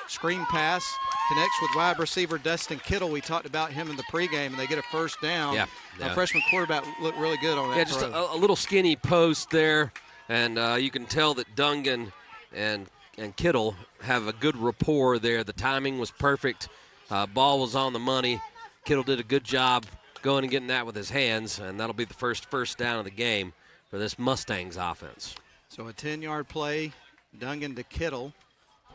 Speaker 9: Screen pass, connects with wide receiver Dustin Kittle. We talked about him in the pregame, and they get a first down.
Speaker 10: Yeah.
Speaker 9: Our freshman quarterback looked really good on that
Speaker 10: Yeah, just
Speaker 9: throw.
Speaker 10: a little skinny post there, and you can tell that Dungan and Kittle have a good rapport there. The timing was perfect. Ball was on the money. Kittle did a good job going and getting that with his hands, and that'll be the first down of the game for this Mustangs offense.
Speaker 9: So a 10-yard play, Dungan to Kittle.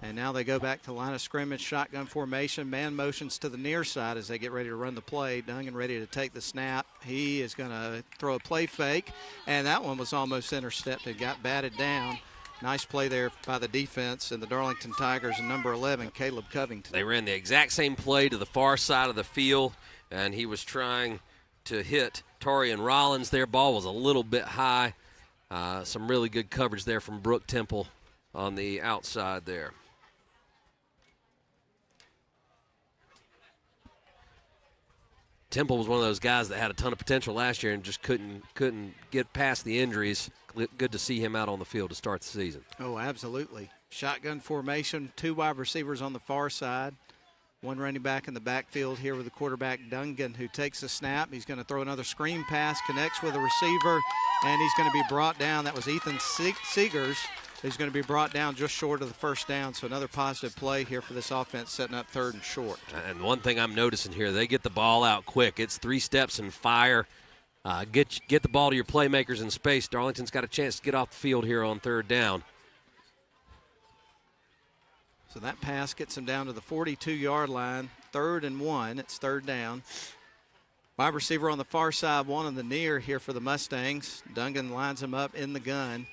Speaker 9: And now they go back to line of scrimmage, shotgun formation, man motions to the near side as they get ready to run the play. Dungan ready to take the snap. He is going to throw a play fake, and that one was almost intercepted, got batted down. Nice play there by the defense and the Darlington Tigers and number 11, Caleb Covington.
Speaker 10: They ran the exact same play to the far side of the field, and he was trying to hit Torian Rollins there. Ball was a little bit high. Some really good coverage there from Brooke Temple on the outside there. Temple was one of those guys that had a ton of potential last year and just couldn't get past the injuries. Good to see him out on the field to start the season.
Speaker 9: Oh, absolutely. Shotgun formation, 2 wide receivers on the far side, 1 running back in the backfield here with the quarterback Dungan, who takes the snap. He's going to throw another screen pass, connects with a receiver, and he's going to be brought down. That was Ethan Seegers, who's going to be brought down just short of the first down. So another positive play here for this offense, setting up 3rd and short.
Speaker 10: And one thing I'm noticing here, they get the ball out quick. It's 3 steps and fire. Get the ball to your playmakers in space. Darlington's got a chance to get off the field here on 3rd down.
Speaker 9: So that pass gets him down to the 42-yard line, 3rd and 1. It's 3rd down. Wide receiver on the far side, 1 on the near here for the Mustangs. Dungan lines him up in the gun.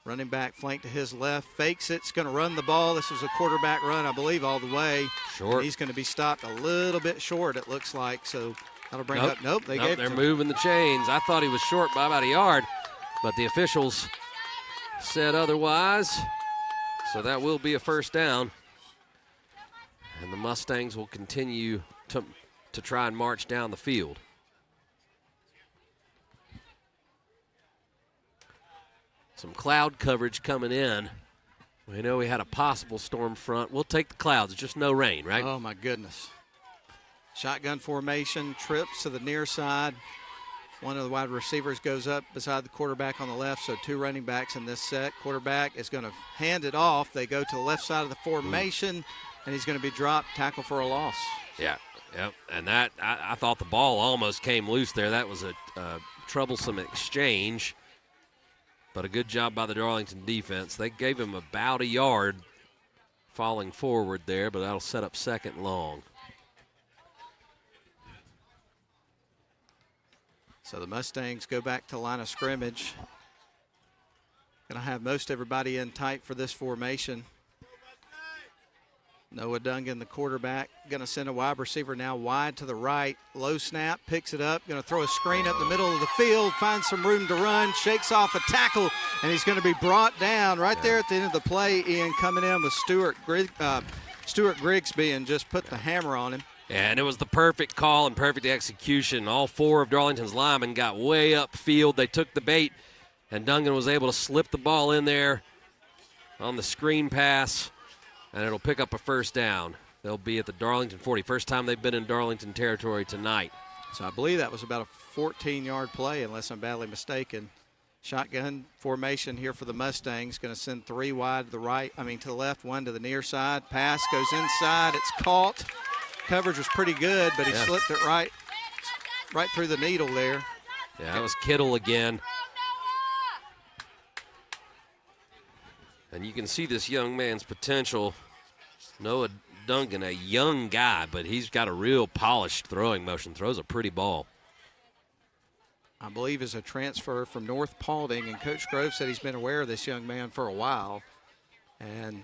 Speaker 9: Running back flank to his left, fakes it, it's going to run the ball. This is a quarterback run, I believe, all the way.
Speaker 10: Short.
Speaker 9: And he's going to be stopped a little bit short, it looks like. So that'll bring up. Nope,
Speaker 10: they're moving the chains. I thought he was short by about a yard, but the officials said otherwise. So that will be a first down. And the Mustangs will continue to try and march down the field. Some cloud coverage coming in. We know we had a possible storm front. We'll take the clouds, just no rain, right?
Speaker 9: Oh, my goodness. Shotgun formation, trips to the near side. One of the wide receivers goes up beside the quarterback on the left, so 2 running backs in this set. Quarterback is going to hand it off. They go to the left side of the formation, and he's going to be dropped, tackle for a loss.
Speaker 10: Yeah, yep. And that, I thought the ball almost came loose there. That was a troublesome exchange. But a good job by the Darlington defense. They gave him about a yard falling forward there, but that'll set up second and long.
Speaker 9: So the Mustangs go back to line of scrimmage. Going to have most everybody in tight for this formation. Noah Dungan, the quarterback, going to send a wide receiver now wide to the right. Low snap, picks it up, going to throw a screen up the middle of the field, finds some room to run, shakes off a tackle, and he's going to be brought down right there at the end of the play. Ian coming in with Stuart Grigsby and just put the hammer on him.
Speaker 10: And it was the perfect call and perfect execution. All 4 of Darlington's linemen got way upfield. They took the bait, and Dungan was able to slip the ball in there on the screen pass. And it'll pick up a first down. They'll be at the Darlington 40. First time they've been in Darlington territory tonight.
Speaker 9: So I believe that was about a 14-yard play, unless I'm badly mistaken. Shotgun formation here for the Mustangs. Going to send 3 wide to the left, 1 to the near side. Pass goes inside. It's caught. Coverage was pretty good, but he slipped it right through the needle there.
Speaker 10: Yeah, that was Kittle again. And you can see this young man's potential. Noah Dungan, a young guy, but he's got a real polished throwing motion. Throws a pretty ball.
Speaker 9: I believe is a transfer from North Paulding, and Coach Grove said he's been aware of this young man for a while. And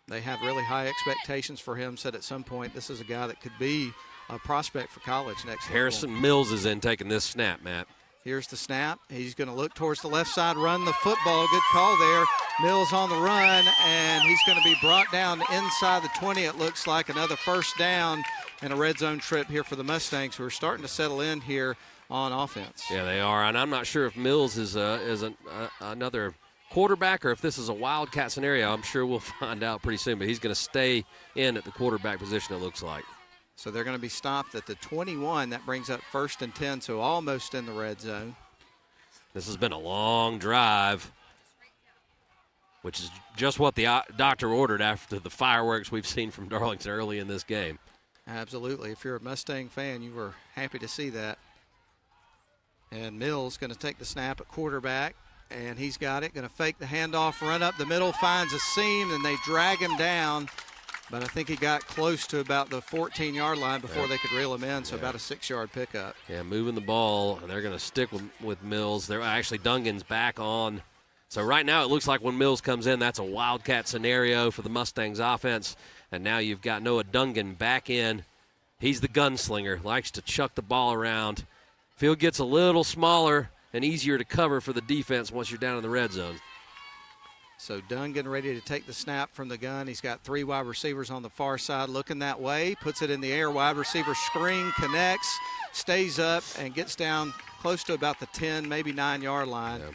Speaker 9: they have really high expectations for him. Said at some point this is a guy that could be a prospect for college next year.
Speaker 10: Harrison Mills is in taking this snap, Matt.
Speaker 9: Here's the snap. He's going to look towards the left side, run the football. Good call there. Mills on the run, and he's going to be brought down inside the 20. It looks like another first down and a red zone trip here for the Mustangs, who are starting to settle in here on offense.
Speaker 10: Yeah, they are, and I'm not sure if Mills is another quarterback or if this is a wildcat scenario. I'm sure we'll find out pretty soon, but he's going to stay in at the quarterback position, it looks like.
Speaker 9: So they're going to be stopped at the 21. That brings up 1st and 10, so almost in the red zone.
Speaker 10: This has been a long drive, which is just what the doctor ordered after the fireworks we've seen from Darlington early in this game.
Speaker 9: Absolutely. If you're a Mustang fan, you were happy to see that. And Mills going to take the snap at quarterback, and he's got it. Going to fake the handoff, run up the middle, finds a seam, and they drag him down. But I think he got close to about the 14-yard line before they could reel him in, so about a 6-yard pickup.
Speaker 10: Yeah, moving the ball, and they're going to stick with Mills. They're actually Dungan's back on. So right now it looks like when Mills comes in, that's a wildcat scenario for the Mustangs offense. And now you've got Noah Dungan back in. He's the gunslinger, likes to chuck the ball around. Field gets a little smaller and easier to cover for the defense once you're down in the red zone.
Speaker 9: So Dungan ready to take the snap from the gun. He's got 3 wide receivers on the far side looking that way. Puts it in the air. Wide receiver screen, connects, stays up, and gets down close to about the 10, maybe 9-yard line.
Speaker 10: Yeah.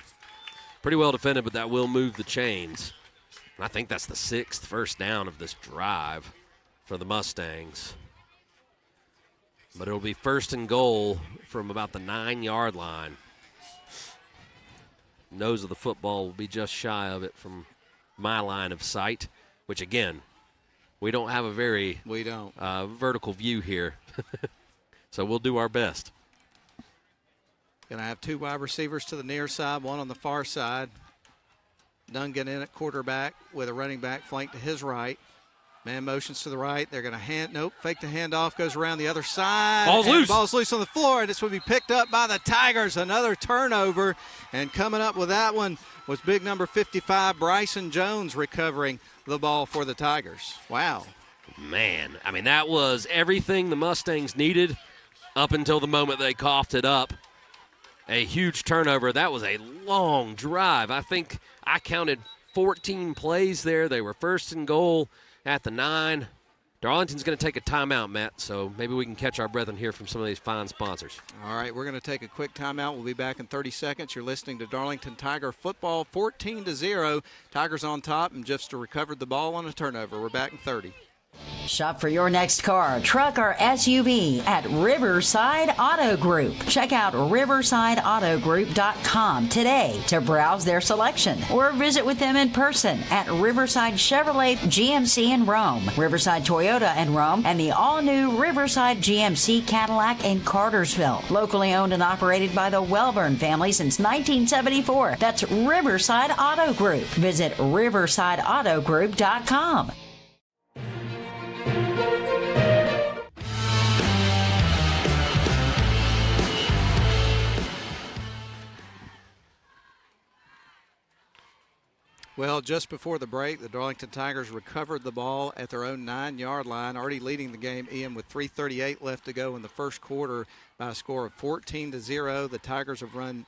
Speaker 10: Pretty well defended, but that will move the chains. And I think that's the 6th first down of this drive for the Mustangs. But it'll be 1st and goal from about the 9-yard line. Nose of the football will be just shy of it from my line of sight, which, again, we don't have a very vertical view here. So we'll do our best.
Speaker 9: Going to have 2 wide receivers to the near side, 1 on the far side. Dungan in at quarterback with a running back flanked to his right. Man motions to the right. They're going to fake the handoff, goes around the other side.
Speaker 10: Ball's loose.
Speaker 9: Ball's loose on the floor, and this will be picked up by the Tigers. Another turnover, and coming up with that one was big number 55, Bryson Jones, recovering the ball for the Tigers. Wow.
Speaker 10: Man, I mean, that was everything the Mustangs needed up until the moment they coughed it up. A huge turnover. That was a long drive. I think I counted 14 plays there. They were first and goal at the 9. Darlington's going to take a timeout, Matt, so maybe we can catch our breath and hear from some of these fine sponsors.
Speaker 9: All right, we're going to take a quick timeout. We'll be back in 30 seconds. You're listening to Darlington Tiger football, 14-0. Tigers on top, and just recovered the ball on a turnover. We're back in 30.
Speaker 2: Shop for your next car, truck, or SUV at Riverside Auto Group. Check out riversideautogroup.com today to browse their selection or visit with them in person at Riverside Chevrolet GMC in Rome, Riverside Toyota in Rome, and the all-new Riverside GMC Cadillac in Cartersville. Locally owned and operated by the Welburn family since 1974. That's Riverside Auto Group. Visit riversideautogroup.com.
Speaker 9: Well, just before the break, the Darlington Tigers recovered the ball at their own 9-yard line, already leading the game, Ian, with 3:38 left to go in the first quarter by a score of 14-0. The Tigers have run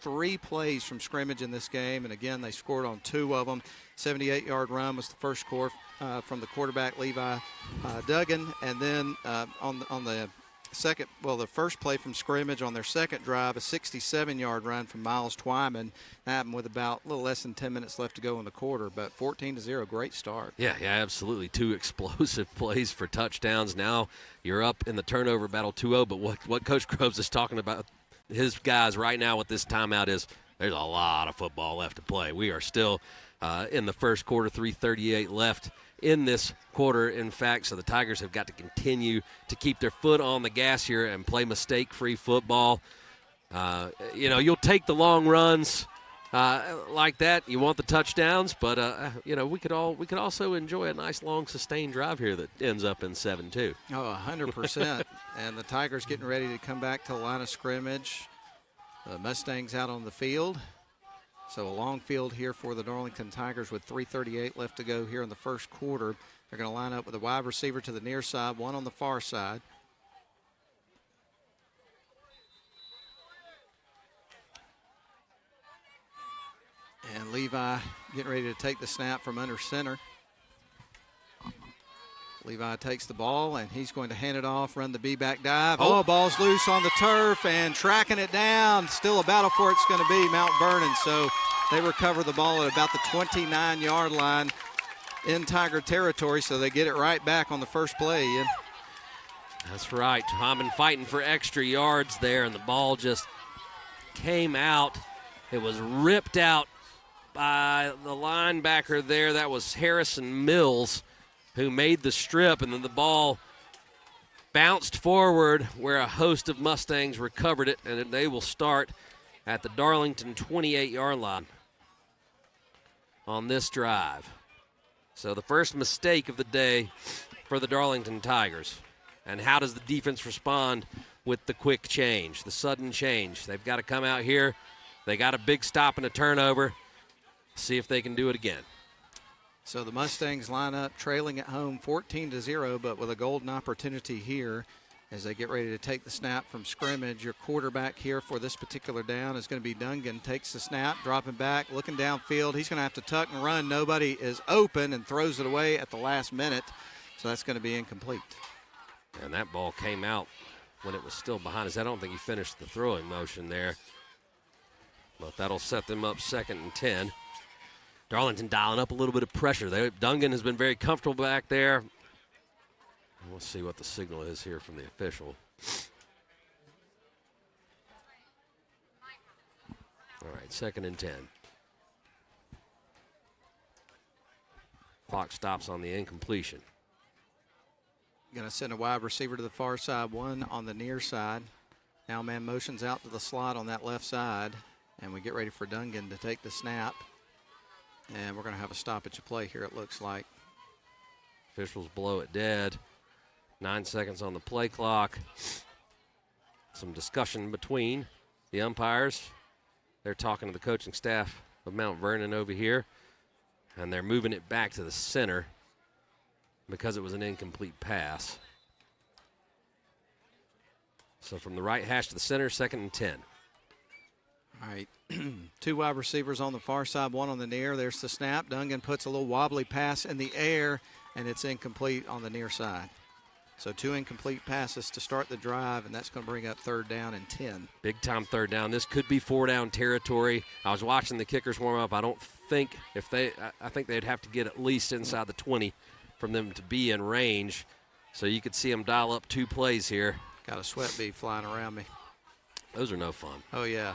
Speaker 9: 3 plays from scrimmage in this game, and again, they scored on 2 of them. 78-yard run was the first score from the quarterback, Levi Duggan, and then on the second, the first play from scrimmage on their second drive, a 67-yard run from Miles Twyman. That happened with about a little less than 10 minutes left to go in the quarter, but 14-0, great start.
Speaker 10: Yeah, absolutely. 2 explosive plays for touchdowns. Now you're up in the turnover battle 2-0, but what Coach Groves is talking about his guys right now with this timeout is there's a lot of football left to play. We are still in the first quarter, 3:38 left in this quarter, in fact, so the Tigers have got to continue to keep their foot on the gas here and play mistake-free football. You'll take the long runs like that. You want the touchdowns, but we could also enjoy a nice long sustained drive here that ends up in 7-2.
Speaker 9: Oh, 100%. And the Tigers getting ready to come back to the line of scrimmage. The Mustangs out on the field. So a long field here for the Darlington Tigers with 3:38 left to go here in the first quarter. They're going to line up with a wide receiver to the near side, one on the far side. And Levi getting ready to take the snap from under center. Levi takes the ball, and he's going to hand it off, run the B-back dive. Ball's loose on the turf, and tracking it down. Still a battle for it's going to be Mount Vernon. So they recover the ball at about the 29-yard line in Tiger territory, so they get it right back on the first play. Ian.
Speaker 10: That's right. Twyman fighting for extra yards there, and the ball just came out. It was ripped out by the linebacker there. That was Harrison Mills, who made the strip, and then the ball bounced forward where a host of Mustangs recovered it, and they will start at the Darlington 28-yard line on this drive. So the first mistake of the day for the Darlington Tigers. And how does the defense respond with the quick change, the sudden change? They've got to come out here. They got a big stop and a turnover. See if they can do it again.
Speaker 9: So the Mustangs line up trailing at home 14-0, but with a golden opportunity here as they get ready to take the snap from scrimmage. Your quarterback here for this particular down is going to be Dungan. Takes the snap, dropping back, looking downfield. He's going to have to tuck and run. Nobody is open, and throws it away at the last minute. So that's going to be incomplete.
Speaker 10: And that ball came out when it was still behind us. I don't think he finished the throwing motion there. But that'll set them up 2nd and 10. Darlington dialing up a little bit of pressure. Dungan has been very comfortable back there. We'll see what the signal is here from the official. All right, 2nd and 10. Clock stops on the incompletion.
Speaker 9: Going to send a wide receiver to the far side, one on the near side. Now man motions out to the slot on that left side, and we get ready for Dungan to take the snap. And we're going to have a stoppage of play here, it looks like.
Speaker 10: Officials blow it dead. 9 seconds on the play clock. Some discussion between the umpires. They're talking to the coaching staff of Mount Vernon over here, and they're moving it back to the center because it was an incomplete pass. So from the right hash to the center, 2nd and 10.
Speaker 9: All right, 2 wide receivers on the far side, 1 on the near. There's the snap. Dungan puts a little wobbly pass in the air, and it's incomplete on the near side. So 2 incomplete passes to start the drive, and that's going to bring up 3rd down and 10.
Speaker 10: Big time 3rd down. This could be 4-down territory. I was watching the kickers warm up. I think they'd have to get at least inside the 20 from them to be in range. So you could see them dial up 2 plays here.
Speaker 9: Got a sweat bee flying around me.
Speaker 10: Those are no fun.
Speaker 9: Oh, yeah.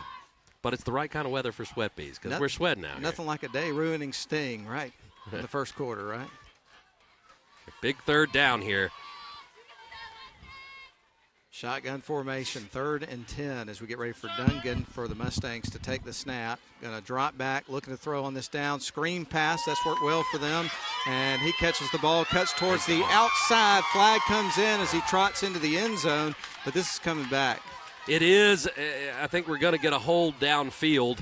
Speaker 10: But it's the right kind of weather for sweat bees because we're sweating out here.
Speaker 9: Nothing like a day-ruining sting, right, in the first quarter, right?
Speaker 10: Big 3rd down here.
Speaker 9: Shotgun formation, 3rd and 10 as we get ready for Dungan for the Mustangs to take the snap. Going to drop back, looking to throw on this down. Screen pass, that's worked well for them. And he catches the ball, cuts towards the outside. Flag comes in as he trots into the end zone, but this is coming back.
Speaker 10: It is. I think we're going to get a hold downfield.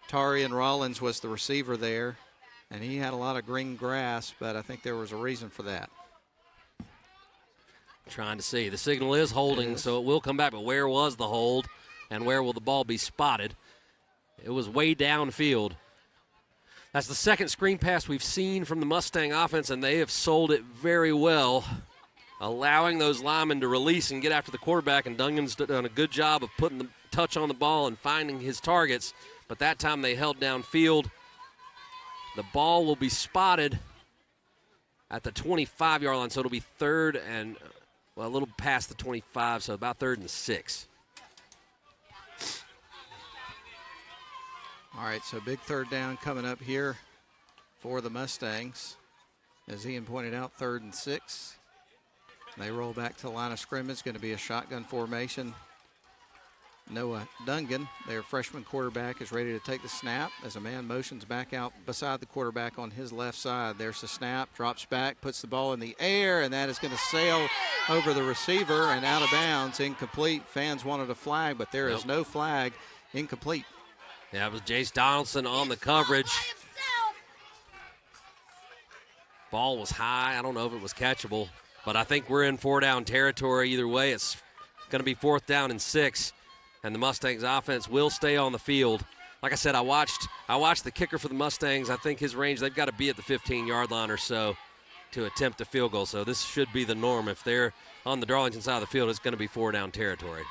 Speaker 9: Tarian Rollins was the receiver there, and he had a lot of green grass, but I think there was a reason for that.
Speaker 10: Trying to see. The signal is holding, so it will come back, but where was the hold, and where will the ball be spotted? It was way downfield. That's the 2nd screen pass we've seen from the Mustang offense, and they have sold it very well, allowing those linemen to release and get after the quarterback, and Dungan's done a good job of putting the touch on the ball and finding his targets, but that time they held downfield. The ball will be spotted at the 25-yard line, so it'll be 3rd and a little past the 25, so about 3rd and 6.
Speaker 9: All right, so big 3rd down coming up here for the Mustangs. As Ian pointed out, 3rd and 6. They roll back to the line of scrimmage. Going to be a shotgun formation. Noah Dungan, their freshman quarterback, is ready to take the snap as a man motions back out beside the quarterback on his left side. There's the snap, drops back, puts the ball in the air, and that is going to sail over the receiver and out of bounds, incomplete. Fans wanted a flag, but there is no flag, incomplete.
Speaker 10: Yeah, it was Jace Donaldson on the coverage. Ball was high. I don't know if it was catchable, but I think we're in 4-down territory. Either way, it's going to be 4th down and 6. And the Mustangs offense will stay on the field. Like I said, I watched the kicker for the Mustangs. I think his range, they've got to be at the 15-yard line or so to attempt a field goal. So this should be the norm. If they're on the Darlington side of the field, it's going to be 4-down territory.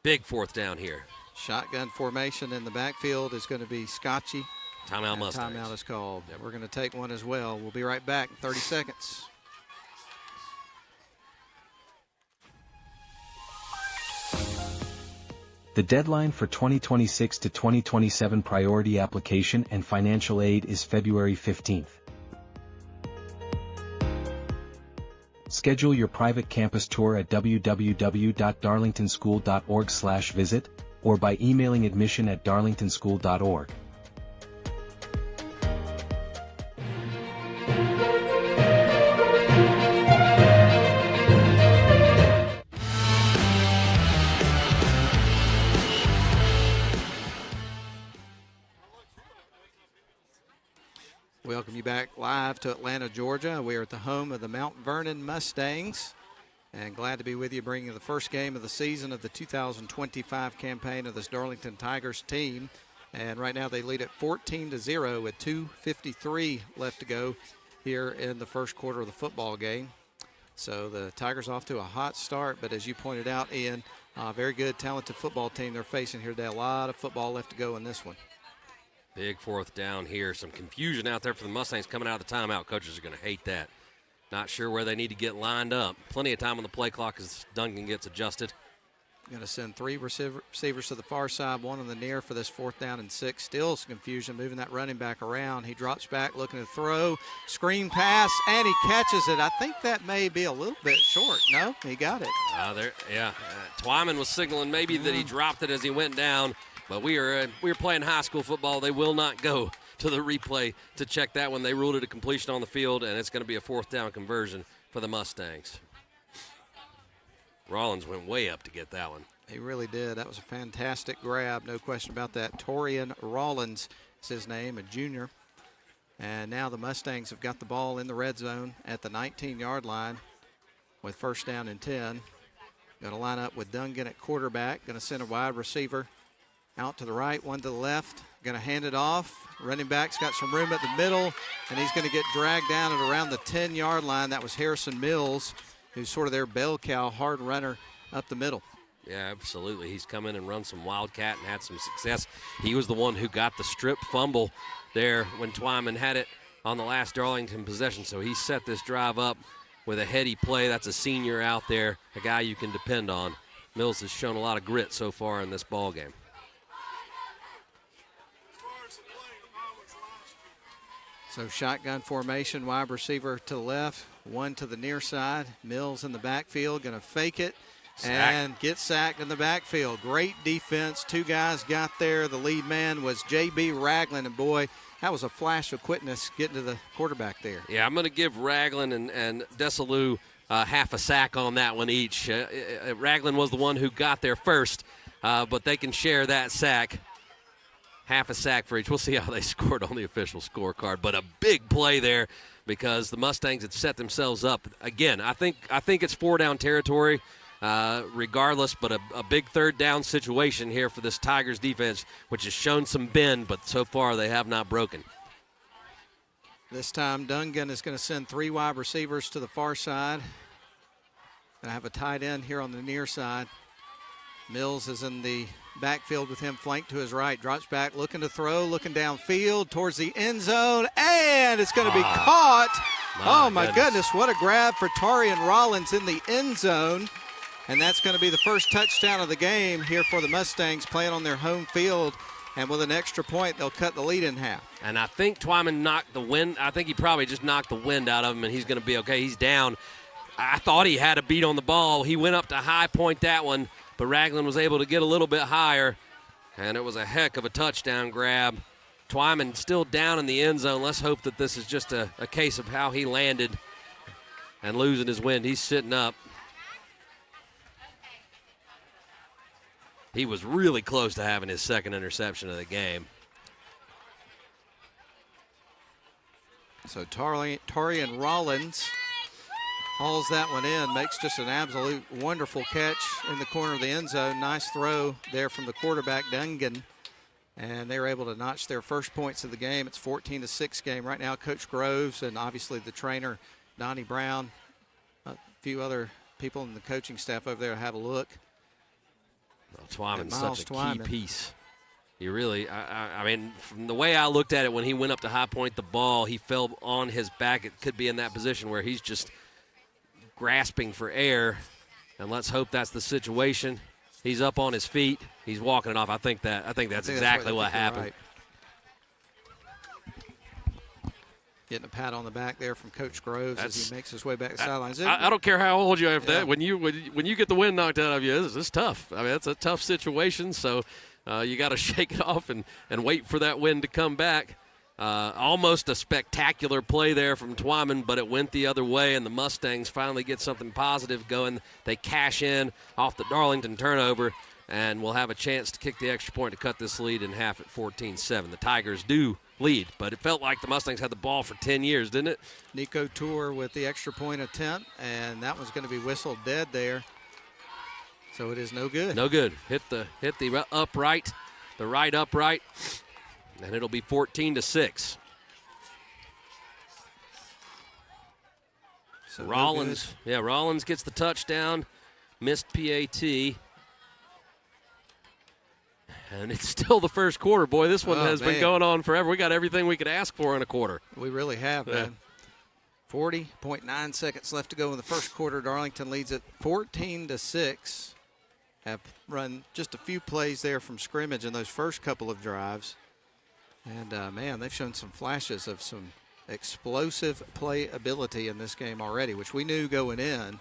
Speaker 10: Big 4th down here.
Speaker 9: Shotgun formation in the backfield is going to be Scotchy.
Speaker 10: Timeout Mustangs.
Speaker 9: Timeout is called. Yep. We're going to take one as well. We'll be right back in 30 seconds.
Speaker 4: The deadline for 2026 to 2027 priority application and financial aid is February 15th. Schedule your private campus tour at www.darlingtonschool.org/visit or by emailing admission@darlingtonschool.org.
Speaker 9: Welcome you back live to Atlanta, Georgia. We are at the home of the Mount Vernon Mustangs, and glad to be with you, bringing the first game of the season of the 2025 campaign of this Darlington Tigers team. And right now they lead at 14-0 with 2:53 left to go here in the first quarter of the football game. So the Tigers off to a hot start, but as you pointed out, Ian, very good, talented football team they're facing here today. A lot of football left to go in this one.
Speaker 10: Big 4th down here. Some confusion out there for the Mustangs coming out of the timeout. Coaches are going to hate that. Not sure where they need to get lined up. Plenty of time on the play clock as Dungan gets adjusted.
Speaker 9: Going to send 3 receivers to the far side, 1 on the near for this 4th down and 6. Still some confusion, moving that running back around. He drops back, looking to throw. Screen pass, and he catches it. I think that may be a little bit short. No, he got it.
Speaker 10: Twyman was signaling maybe that he dropped it as he went down. But we are playing high school football. They will not go to the replay to check that one. They ruled it a completion on the field, and it's going to be a 4th down conversion for the Mustangs. Rollins went way up to get that one.
Speaker 9: He really did. That was a fantastic grab, no question about that. Torian Rollins is his name, a junior. And now the Mustangs have got the ball in the red zone at the 19-yard line with 1st down and 10. Going to line up with Dungan at quarterback. Going to send a wide receiver out to the right, one to the left. Going to hand it off. Running back's got some room at the middle, and he's going to get dragged down at around the 10-yard line. That was Harrison Mills, who's sort of their bell cow, hard runner up the middle.
Speaker 10: Yeah, absolutely. He's come in and run some wildcat and had some success. He was the one who got the strip fumble there when Twyman had it on the last Darlington possession. So he set this drive up with a heady play. That's a senior out there, a guy you can depend on. Mills has shown a lot of grit so far in this ball game.
Speaker 9: So shotgun formation, wide receiver to the left, one to the near side. Mills in the backfield, going to fake it and get sacked in the backfield. Great defense. 2 guys got there. The lead man was J.B. Ragland, and boy, that was a flash of quickness getting to the quarterback there.
Speaker 10: Yeah, I'm going to give Ragland and Desalu half a sack on that one each. Ragland was the one who got there first, but they can share that sack. Half a sack for each. We'll see how they scored on the official scorecard, but a big play there because the Mustangs had set themselves up. Again, I think it's 4-down territory regardless, but a big 3rd down situation here for this Tigers defense, which has shown some bend, but so far they have not broken.
Speaker 9: This time Dungan is going to send 3 wide receivers to the far side. Going to have a tight end here on the near side. Mills is in the backfield with him flanked to his right. Drops back, looking to throw, looking downfield towards the end zone, and it's going to be caught. My goodness, what a grab for Torian Rollins in the end zone. And that's going to be the first touchdown of the game here for the Mustangs playing on their home field. And with an extra point, they'll cut the lead in half.
Speaker 10: And I think Twyman knocked the wind. I think he probably just knocked the wind out of him, and he's going to be okay. He's down. I thought he had a beat on the ball. He went up to high point that one, but Ragland was able to get a little bit higher, and it was a heck of a touchdown grab. Twyman still down in the end zone. Let's hope that this is just a case of how he landed and losing his wind. He's sitting up. He was really close to having his 2nd interception of the game.
Speaker 9: So Torian Rollins hauls that one in, makes just an absolute wonderful catch in the corner of the end zone. Nice throw there from the quarterback, Dungan. And they were able to notch their first points of the game. It's 14-6 game. Right now, Coach Groves and obviously the trainer, Donnie Brown, a few other people in the coaching staff over there have a look.
Speaker 10: Well, Twyman's such a key piece. He really, I mean, from the way I looked at it when he went up to high point the ball, he fell on his back. It could be in that position where he's just grasping for air, and let's hope that's the situation. He's up on his feet. He's walking it off. I think that's exactly what happened. Right.
Speaker 9: Getting a pat on the back there from Coach Groves as he makes his way back to the sidelines.
Speaker 10: I don't care how old you are after that. When you get the wind knocked out of you, it's tough. I mean, that's a tough situation, so you got to shake it off and wait for that wind to come back. Almost a spectacular play there from Twyman, but it went the other way, and the Mustangs finally get something positive going. They cash in off the Darlington turnover, and will have a chance to kick the extra point to cut this lead in half at 14-7. The Tigers do lead, but it felt like the Mustangs had the ball for 10 years, didn't it?
Speaker 9: Nico Tour with the extra point attempt, and that was going to be whistled dead there. So it is no good.
Speaker 10: No good. Hit the upright, the right upright, and it'll be 14-6. So Rollins, Rollins gets the touchdown, missed PAT. And it's still the first quarter. Boy, this one has been going on forever. We got everything we could ask for in a quarter.
Speaker 9: We really have, man. 40.9 seconds left to go in the first quarter. Darlington leads at 14-6. Have run just a few plays there from scrimmage in those first couple of drives. And, man, they've shown some flashes of some explosive playability in this game already, which we knew going in.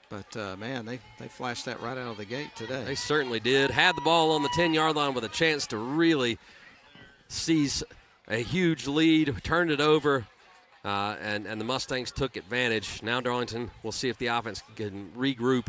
Speaker 9: But, man, they flashed that right out of the gate today.
Speaker 10: They certainly did. Had the ball on the 10-yard line with a chance to really seize a huge lead, turned it over, and the Mustangs took advantage. Now Darlington, we'll see if the offense can regroup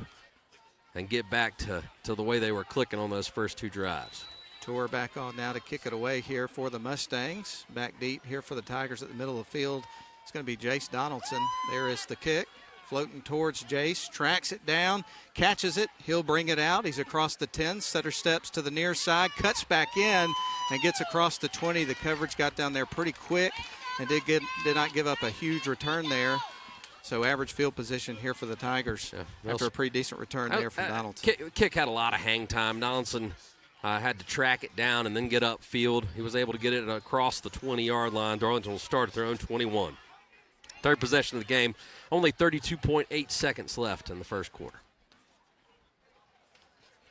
Speaker 10: and get back to the way they were clicking on those first two drives.
Speaker 9: Tour back on now to kick it away here for the Mustangs. Back deep here for the Tigers at the middle of the field. It's going to be Jace Donaldson. There is the kick. Floating towards Jace, tracks it down, catches it. He'll bring it out. He's across the 10, setter steps to the near side, cuts back in, and gets across the 20. The coverage got down there pretty quick and did not give up a huge return there. So average field position here for the Tigers after a pretty decent return there from Donaldson.
Speaker 10: Kick had a lot of hang time. Donaldson had to track it down and then get upfield. He was able to get it across the 20-yard line. Darlington will start at their own 21. Third possession of the game, only 32.8 seconds left in the first quarter.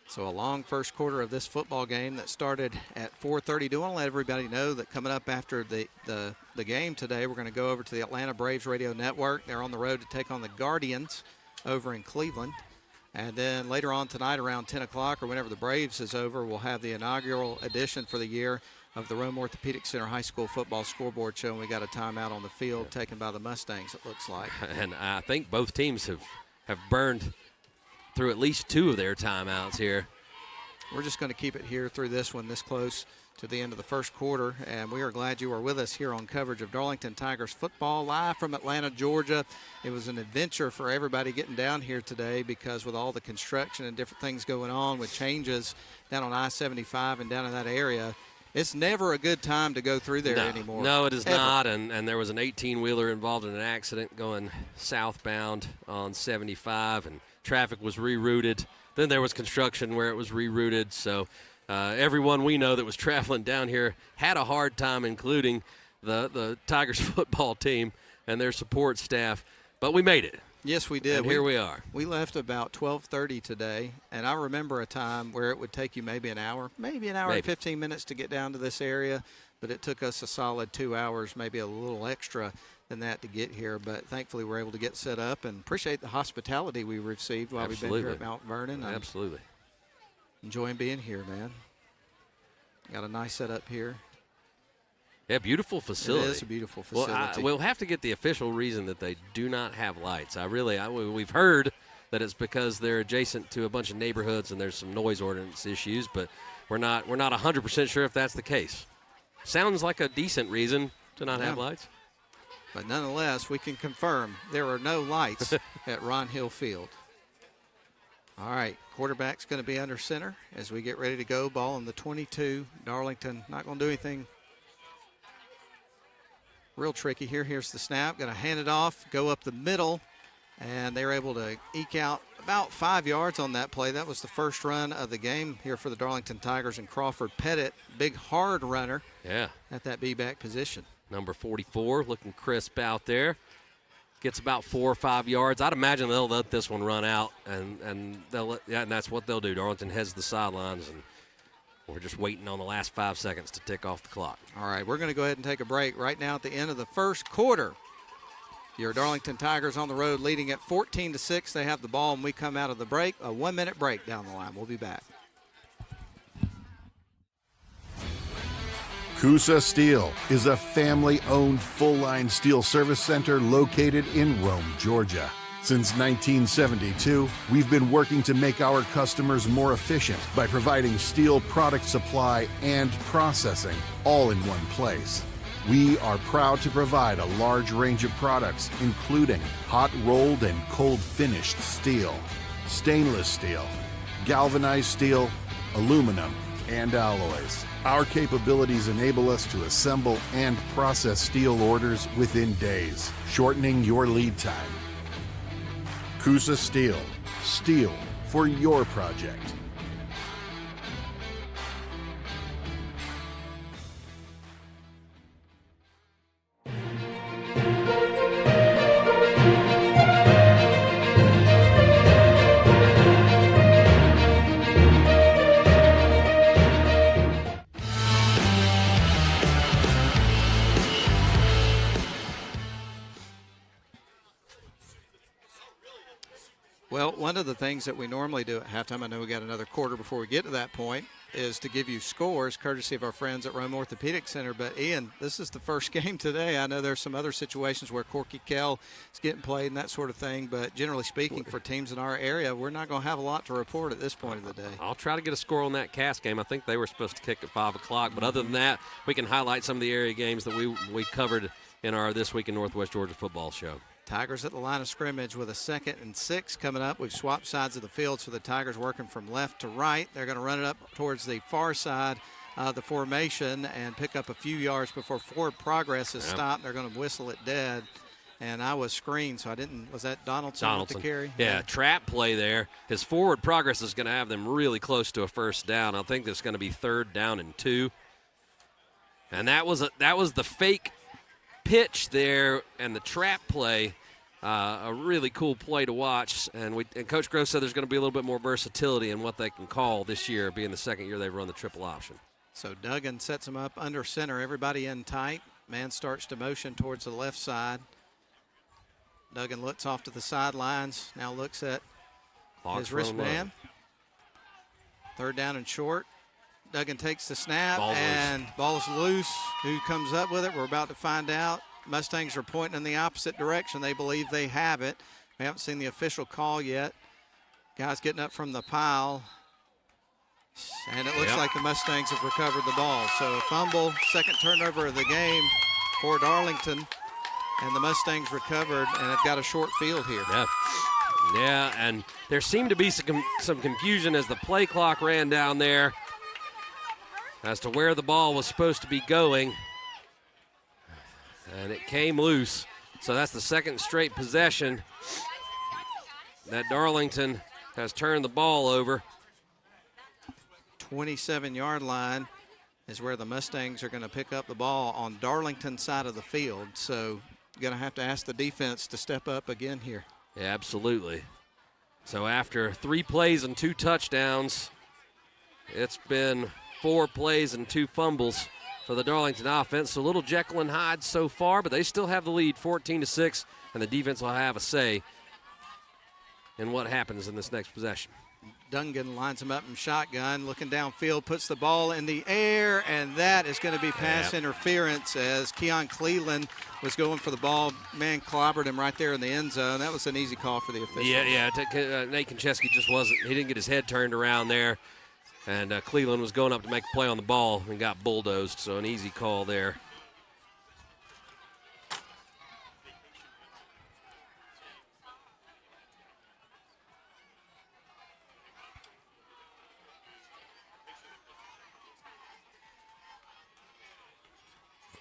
Speaker 9: So a long first quarter of this football game that started at 4:30. Do want to let everybody know that coming up after the game today, we're going to go over to the Atlanta Braves radio network. They're on the road to take on the Guardians over in Cleveland. And then later on tonight around 10 o'clock or whenever the Braves is over, we'll have the inaugural edition for the year of the Rome Orthopedic Center High School Football Scoreboard Show. And we got a timeout on the field taken by the Mustangs, it looks like.
Speaker 10: And I think both teams have burned through at least two of their timeouts here.
Speaker 9: We're just going to keep it here through this one, this close to the end of the first quarter. And we are glad you are with us here on coverage of Darlington Tigers football live from Atlanta, Georgia. It was an adventure for everybody getting down here today because with all the construction and different things going on with changes down on I-75 and down in that area, it's never a good time to go through there anymore.
Speaker 10: No, it is not. And there was an 18-wheeler involved in an accident going southbound on 75, and traffic was rerouted. Then there was construction where it was rerouted. So everyone we know that was traveling down here had a hard time, including the Tigers football team and their support staff. But we made it.
Speaker 9: Yes, we did.
Speaker 10: And here we are.
Speaker 9: We left about 12:30 today, and I remember a time where it would take you maybe an hour and 15 minutes to get down to this area, but it took us a solid 2 hours, maybe a little extra than that to get here. But thankfully we're able to get set up and appreciate the hospitality we received while we've been here at Mount Vernon.
Speaker 10: Absolutely.
Speaker 9: Enjoying being here, man. Got a nice setup here.
Speaker 10: Yeah, beautiful facility.
Speaker 9: It is a beautiful facility.
Speaker 10: Well, we'll have to get the official reason that they do not have lights. We've heard that it's because they're adjacent to a bunch of neighborhoods and there's some noise ordinance issues, but we're not 100% sure if that's the case. Sounds like a decent reason to not have lights.
Speaker 9: But nonetheless, we can confirm there are no lights at Ron Hill Field. All right, quarterback's going to be under center as we get ready to go. Ball in the 22. Darlington not going to do anything real tricky here. Here's the snap. Going to hand it off, go up the middle, and they're able to eke out about 5 yards on that play. That was the first run of the game here for the Darlington Tigers, and Crawford Pettit, big hard runner at that B-back position.
Speaker 10: Number 44 looking crisp out there. Gets about 4 or 5 yards. I'd imagine they'll let this one run out, and and that's what they'll do. Darlington heads to the sidelines, and we're just waiting on the last 5 seconds to tick off the clock.
Speaker 9: All right, we're going to go ahead and take a break right now at the end of the first quarter. Your Darlington Tigers on the road leading at 14-6. They have the ball, and we come out of the break. A 1-minute break down the line. We'll be back.
Speaker 1: Coosa Steel is a family-owned full-line steel service center located in Rome, Georgia. Since 1972, we've been working to make our customers more efficient by providing steel product supply and processing all in one place. We are proud to provide a large range of products, including hot-rolled and cold-finished steel, stainless steel, galvanized steel, aluminum, and alloys. Our capabilities enable us to assemble and process steel orders within days, shortening your lead time. Coosa Steel. Steel for your project.
Speaker 9: Well, one one of the things that we normally do at halftime, I know we got another quarter before we get to that point, is to give you scores courtesy of our friends at Rome Orthopedic Center. But, Ian, this is the first game today. I know there's some other situations where Corky Kell is getting played and that sort of thing, but generally speaking, for teams in our area, we're not going to have a lot to report at this point of the day.
Speaker 10: I'll try to get a score on that Cass game. I think they were supposed to kick at 5 o'clock, but other than that, we can highlight some of the area games that we covered in our This Week in Northwest Georgia football show.
Speaker 9: Tigers at the line of scrimmage with a 2nd and 6 coming up. We've swapped sides of the field, so the Tigers working from left to right. They're going to run it up towards the far side of the formation and pick up a few yards before forward progress is stopped. They're going to whistle it dead. And I was screened, so I didn't. Was that Donaldson with the carry?
Speaker 10: Yeah, trap play there. His forward progress is going to have them really close to a first down. I think there's going to be 3rd down and 2. And that was the fake pitch there and the trap play, a really cool play to watch. And Coach Gross said there's going to be a little bit more versatility in what they can call this year, being the 2nd year they've run the triple option.
Speaker 9: So Duggan sets him up under center, everybody in tight. Man starts to motion towards the left side. Duggan looks off to the sidelines, now looks at his wristband. 3rd down and short. Duggan takes the snap, ball's loose. Who comes up with it? We're about to find out. Mustangs are pointing in the opposite direction. They believe they have it. We haven't seen the official call yet. Guys getting up from the pile. And it looks like the Mustangs have recovered the ball. So a fumble, 2nd turnover of the game for Darlington. And the Mustangs recovered and have got a short field here.
Speaker 10: Yeah, and there seemed to be some confusion as the play clock ran down there as to where the ball was supposed to be going. And it came loose. So that's the 2nd straight possession that Darlington has turned the ball over.
Speaker 9: 27-yard line is where the Mustangs are going to pick up the ball on Darlington's side of the field. So you're going to have to ask the defense to step up again here.
Speaker 10: Yeah, absolutely. So after 3 plays and 2 touchdowns, it's been 4 plays and 2 fumbles for the Darlington offense. So little Jekyll and Hyde so far, but they still have the lead 14-6, and the defense will have a say in what happens in this next possession.
Speaker 9: Dungan lines him up in shotgun, looking downfield, puts the ball in the air, and that is going to be pass interference as Keon Cleveland was going for the ball. Man clobbered him right there in the end zone. That was an easy call for the officials.
Speaker 10: Nate Konchesky just wasn't. He didn't get his head turned around there, and Cleveland was going up to make a play on the ball and got bulldozed, so an easy call there.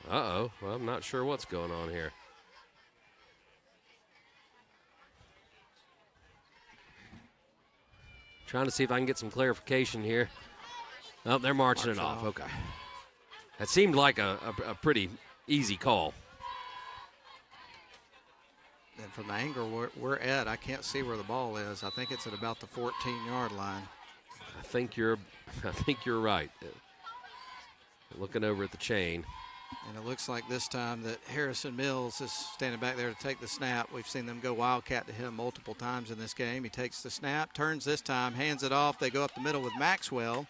Speaker 10: Uh-oh. Well, I'm not sure what's going on here. Trying to see if I can get some clarification here. Oh, they're marching it off. Okay. That seemed like a pretty easy call.
Speaker 9: And from the angle we're at, I can't see where the ball is. I think it's at about the 14-yard line.
Speaker 10: I think you're right. Looking over at the chain.
Speaker 9: And it looks like this time that Harrison Mills is standing back there to take the snap. We've seen them go wildcat to him multiple times in this game. He takes the snap, turns this time, hands it off. They go up the middle with Maxwell,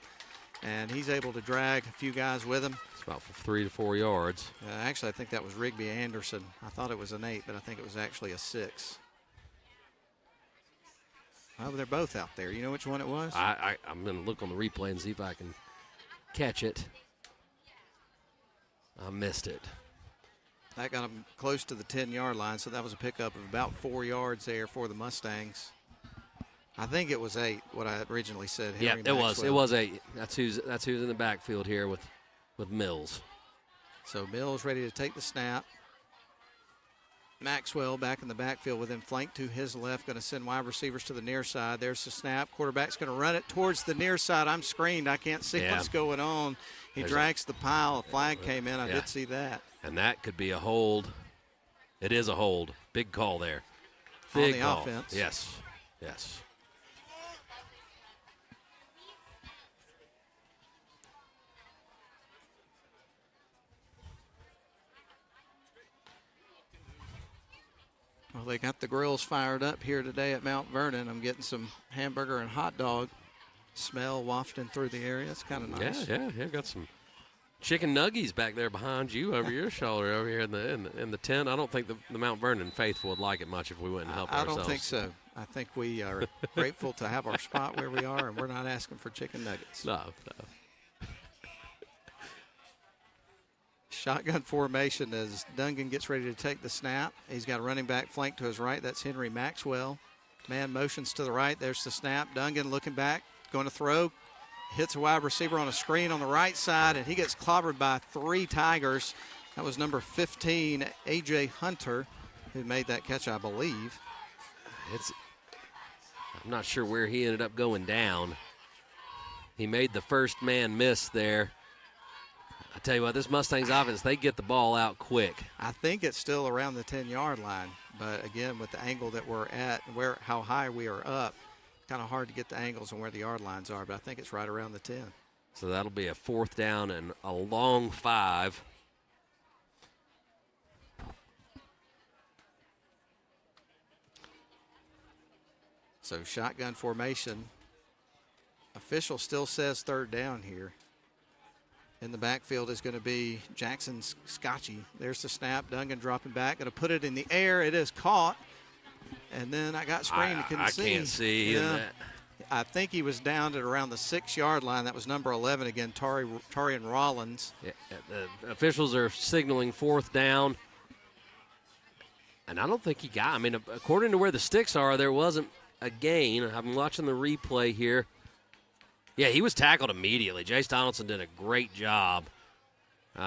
Speaker 9: and he's able to drag a few guys with him.
Speaker 10: It's about 3 to 4 yards.
Speaker 9: Actually, I think that was Rigby Anderson. I thought it was an 8, but I think it was actually a 6. Well, they're both out there. You know which one it was?
Speaker 10: I'm going to look on the replay and see if I can catch it. I missed it.
Speaker 9: That got them close to the 10-yard line, so that was a pickup of about 4 yards there for the Mustangs. I think it was 8, what I originally said. Henry Maxwell.
Speaker 10: It was 8. That's who's in the backfield here with Mills.
Speaker 9: So Mills ready to take the snap. Maxwell back in the backfield with him flanked to his left, going to send wide receivers to the near side. There's the snap. Quarterback's going to run it towards the near side. I'm screened. I can't see what's going on. He drags the pile. A flag came in. I did see that.
Speaker 10: And that could be a hold. It is a hold. Big call there. Big
Speaker 9: on the
Speaker 10: call.
Speaker 9: Offense.
Speaker 10: Yes.
Speaker 9: Well, Well, they got the grills fired up here today at Mount Vernon. I'm getting some hamburger and hot dog smell wafting through the area. It's kind of nice.
Speaker 10: Yeah. Got some chicken nuggies back there behind you, over your shoulder, over here in the tent. I don't think the Mount Vernon faithful would like it much if we went and helped ourselves.
Speaker 9: I don't think so. I think we are grateful to have our spot where we are, and we're not asking for chicken nuggets.
Speaker 10: No.
Speaker 9: Shotgun formation as Dungan gets ready to take the snap. He's got a running back flank to his right. That's Henry Maxwell. Man motions to the right. There's the snap. Dungan looking back, going to throw. Hits a wide receiver on a screen on the right side, and he gets clobbered by 3 Tigers. That was number 15, A.J. Hunter, who made that catch, I believe.
Speaker 10: I'm not sure where he ended up going down. He made the first man miss there. I tell you what, this Mustangs offense, they get the ball out quick.
Speaker 9: I think it's still around the 10-yard line, but again, with the angle that we're at, how high we are up, kind of hard to get the angles on where the yard lines are, but I think it's right around the 10.
Speaker 10: So that'll be a 4th down and a long 5.
Speaker 9: So shotgun formation. Official still says 3rd down here. In the backfield is going to be Jackson Scotchy. There's the snap. Dungan dropping back. Going to put it in the air. It is caught. And then I got screened. I
Speaker 10: can't see.
Speaker 9: Yeah. I think he was down at around the 6-yard line. That was number 11 again, Torian Rollins.
Speaker 10: Yeah, the officials are signaling 4th down. And I don't think he got. I mean, according to where the sticks are, there wasn't a gain. I'm watching the replay here. Yeah, he was tackled immediately. Jace Donaldson did a great job.
Speaker 9: You're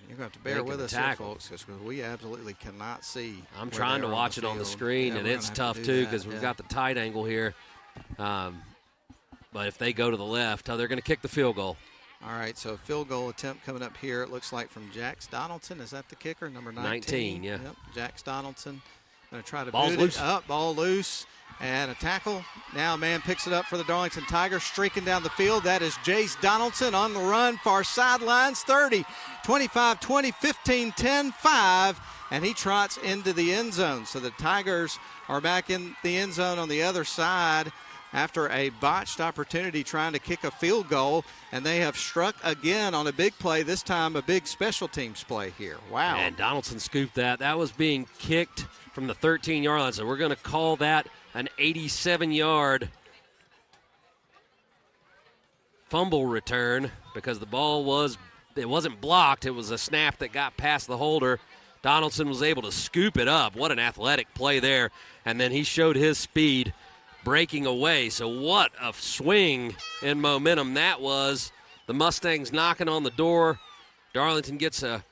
Speaker 9: going to have to bear with us here, folks, because we absolutely cannot see.
Speaker 10: I'm trying to watch it on the screen, and it's tough, too, because we've got the tight angle here. But if they go to the left, they're going to kick the field goal.
Speaker 9: All right, so field goal attempt coming up here. It looks like from Jax Donaldson. Is that the kicker, number 19?
Speaker 10: 19, yeah.
Speaker 9: Yep, Jax Donaldson. Going to try to
Speaker 10: Ball's
Speaker 9: boot
Speaker 10: loose.
Speaker 9: it up. Ball loose. And a tackle. Now a man picks it up for the Darlington Tigers, streaking down the field. That is Jace Donaldson on the run, far sidelines, 30, 25, 20, 15, 10, 5. And he trots into the end zone. So the Tigers are back in the end zone on the other side after a botched opportunity trying to kick a field goal, and they have struck again on a big play, this time a big special teams play here. Wow.
Speaker 10: And Donaldson scooped that. That was being kicked from the 13-yard line, so we're going to call that an 87-yard fumble return because the ball wasn't blocked. It was a snap that got past the holder. Donaldson was able to scoop it up. What an athletic play there. And then he showed his speed breaking away. So what a swing in momentum that was. The Mustangs knocking on the door. Darlington gets a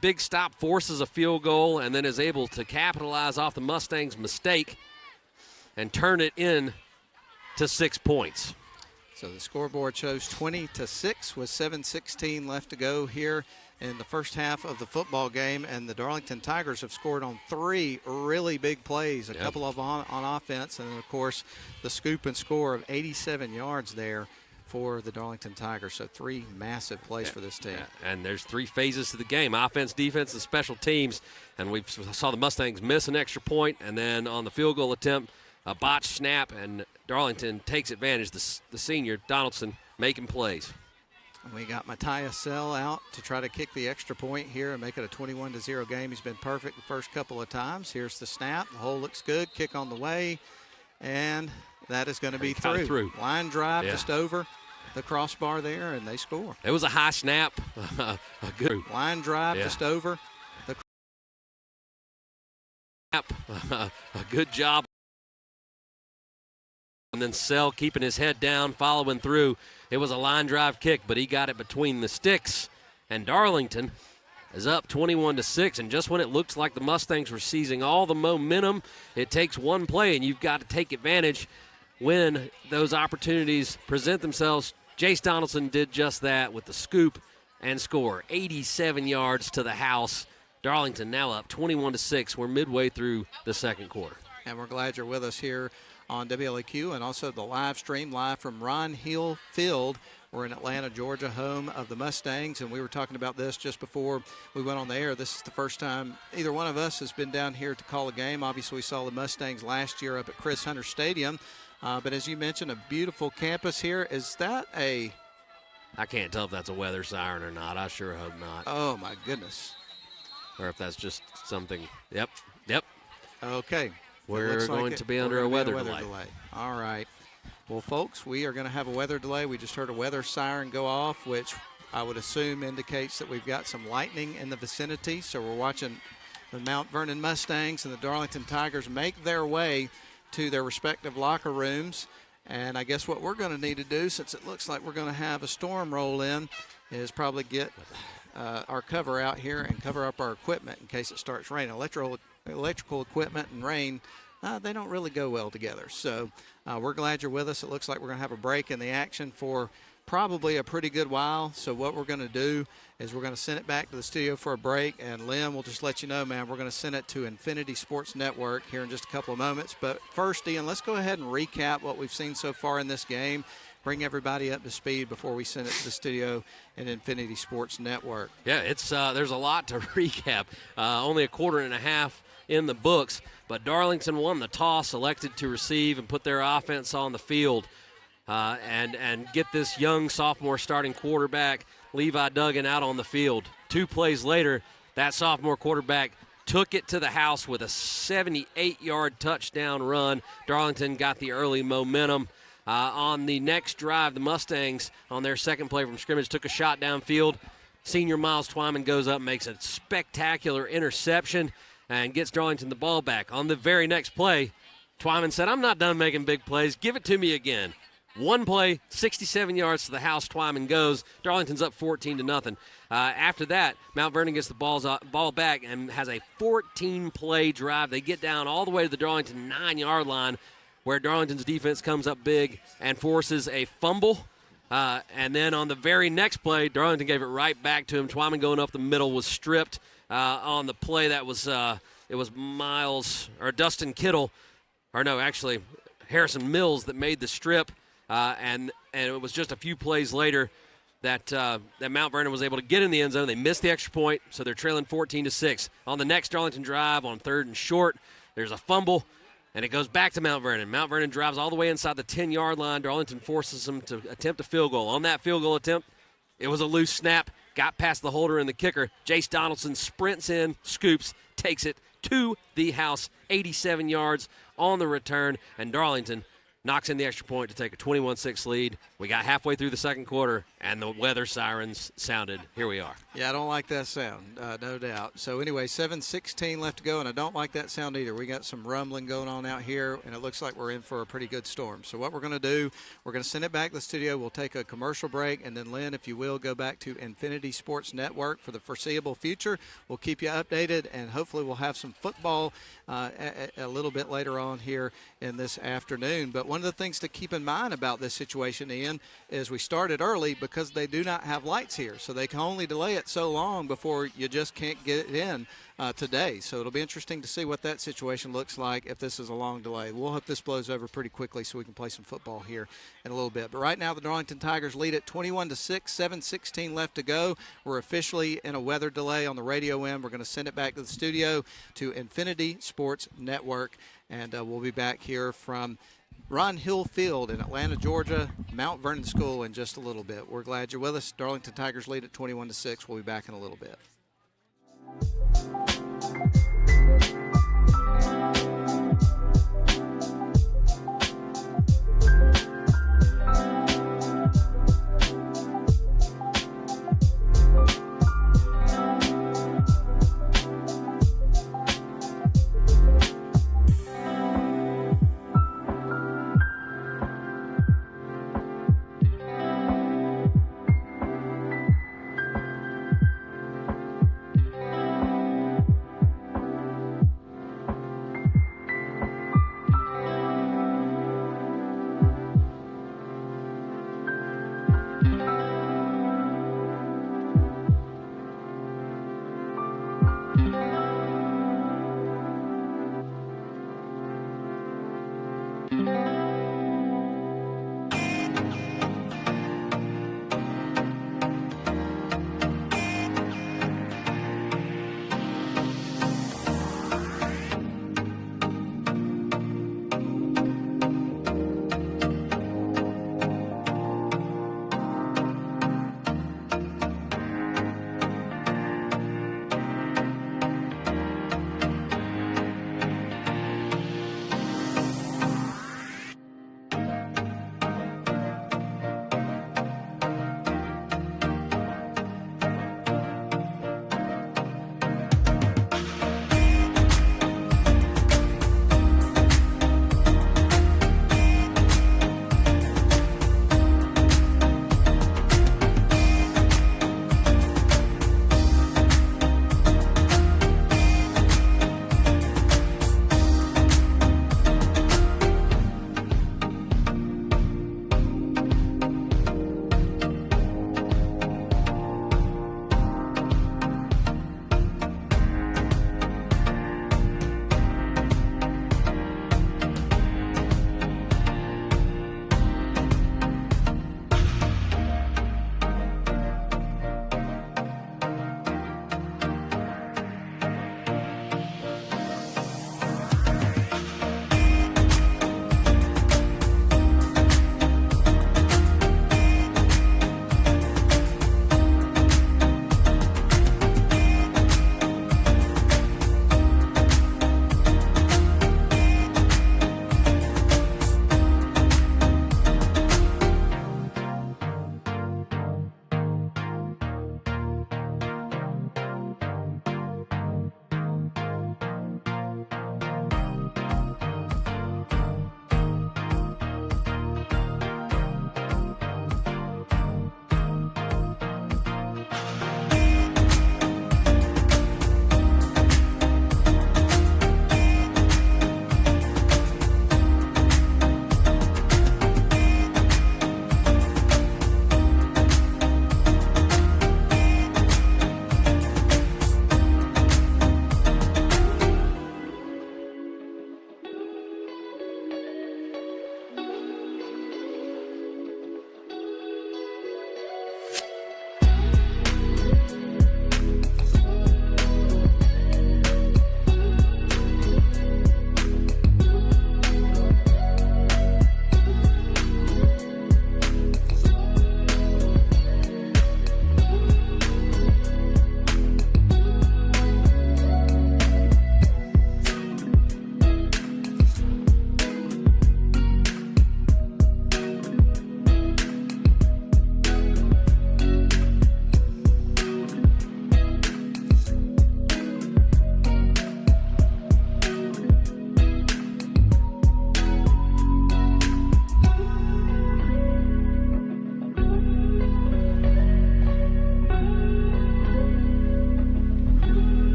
Speaker 10: big stop, forces a field goal, and then is able to capitalize off the Mustangs' mistake and turn it in to 6 points.
Speaker 9: So the scoreboard shows 20-6 with 7:16 left to go here in the first half of the football game, and the Darlington Tigers have scored on 3 really big plays, a couple of on offense, and then, of course, the scoop and score of 87 yards there for the Darlington Tigers. So 3 massive plays for this team.
Speaker 10: Yeah. And there's 3 phases to the game, offense, defense, and special teams. And we saw the Mustangs miss an extra point, and then on the field goal attempt, a botched snap, and Darlington takes advantage. The senior, Donaldson, making plays.
Speaker 9: And we got Matthias Sell out to try to kick the extra point here and make it a 21-0 game. He's been perfect the first couple of times. Here's the snap. The hole looks good. Kick on the way. And that is going to be through. Line drive just over the crossbar there, and they score.
Speaker 10: It was a high snap. A good
Speaker 9: line drive just over the
Speaker 10: snap. A good job. And then Sell keeping his head down, following through. It was a line drive kick, but he got it between the sticks. And Darlington is up 21-6. And just when it looks like the Mustangs were seizing all the momentum, it takes one play, and you've got to take advantage when those opportunities present themselves. Jace Donaldson did just that with the scoop and score. 87 yards to the house. Darlington now up 21-6. We're midway through the second quarter.
Speaker 9: And we're glad you're with us here on WLAQ and also the live stream live from Ron Hill Field. We're in Atlanta, Georgia, home of the Mustangs, and we were talking about this just before we went on the air. This is the first time either one of us has been down here to call a game. Obviously, we saw the Mustangs last year up at Chris Hunter Stadium, but as you mentioned, a beautiful campus here. Is that a...
Speaker 10: I can't tell if that's a weather siren or not. I sure hope not.
Speaker 9: Oh, my goodness.
Speaker 10: Or if that's just something. Yep.
Speaker 9: Okay.
Speaker 10: We're going to be under a weather delay.
Speaker 9: All right. Well, folks, we are going to have a weather delay. We just heard a weather siren go off, which I would assume indicates that we've got some lightning in the vicinity. So we're watching the Mount Vernon Mustangs and the Darlington Tigers make their way to their respective locker rooms. And I guess what we're going to need to do, since it looks like we're going to have a storm roll in, is probably get our cover out here and cover up our equipment in case it starts raining. Electrical equipment and rain, they don't really go well together. So we're glad you're with us. It looks like we're going to have a break in the action for probably a pretty good while. So what we're going to do is we're going to send it back to the studio for a break. And Lynn will just let you know, man, we're going to send it to Infinity Sports Network here in just a couple of moments. But first, Ian, let's go ahead and recap what we've seen so far in this game. Bring everybody up to speed before we send it to the studio and Infinity Sports Network.
Speaker 10: Yeah, it's there's a lot to recap. Only a quarter and a half in the books, but Darlington won the toss, elected to receive and put their offense on the field and get this young sophomore starting quarterback, Levi Duggan, out on the field. 2 plays later, that sophomore quarterback took it to the house with a 78-yard touchdown run. Darlington got the early momentum. On the next drive, the Mustangs, on their second play from scrimmage, took a shot downfield. Senior Miles Twyman goes up, makes a spectacular interception, and gets Darlington the ball back. On the very next play, Twyman said, I'm not done making big plays. Give it to me again. 1 play, 67 yards to the house. Twyman goes. Darlington's up 14-0. After that, Mount Vernon gets the ball back and has a 14-play drive. They get down all the way to the Darlington 9-yard line, where Darlington's defense comes up big and forces a fumble. And then on the very next play, Darlington gave it right back to him. Twyman going up the middle was stripped. On the play that was it was Dustin Kittle, or no, actually Harrison Mills that made the strip, and it was just a few plays later that Mount Vernon was able to get in the end zone. They missed the extra point, so they're trailing 14-6. On the next Darlington drive, on 3rd and short, there's a fumble, and it goes back to Mount Vernon. Mount Vernon drives all the way inside the 10-yard line. Darlington forces them to attempt a field goal. On that field goal attempt, it was a loose snap. Got past the holder and the kicker. Jace Donaldson sprints in, scoops, takes it to the house, 87 yards on the return, and Darlington knocks in the extra point to take a 21-6 lead. We got halfway through the second quarter, and the weather sirens sounded. Here we are.
Speaker 9: Yeah, I don't like that sound, no doubt. So anyway, 7:16 left to go, and I don't like that sound either. We got some rumbling going on out here, and it looks like we're in for a pretty good storm. So what we're going to do, we're going to send it back to the studio. We'll take a commercial break, and then, Lynn, if you will, go back to Infinity Sports Network for the foreseeable future. We'll keep you updated, and hopefully we'll have some football a little bit later on here in this afternoon. But one of the things to keep in mind about this situation, Ian, is we started early because they do not have lights here. So they can only delay it so long before you just can't get it in today. So it'll be interesting to see what that situation looks like if this is a long delay. We'll hope this blows over pretty quickly so we can play some football here in a little bit. But right now the Darlington Tigers lead at 21-6, 7:16 left to go. We're officially in a weather delay on the radio end. We're going to send it back to the studio to Infinity Sports Network, and we'll be back here from Ron Hill Field in Atlanta, Georgia, Mount Vernon School in just a little bit. We're glad you're with us. Darlington Tigers lead at 21-6. We'll be back in a little bit.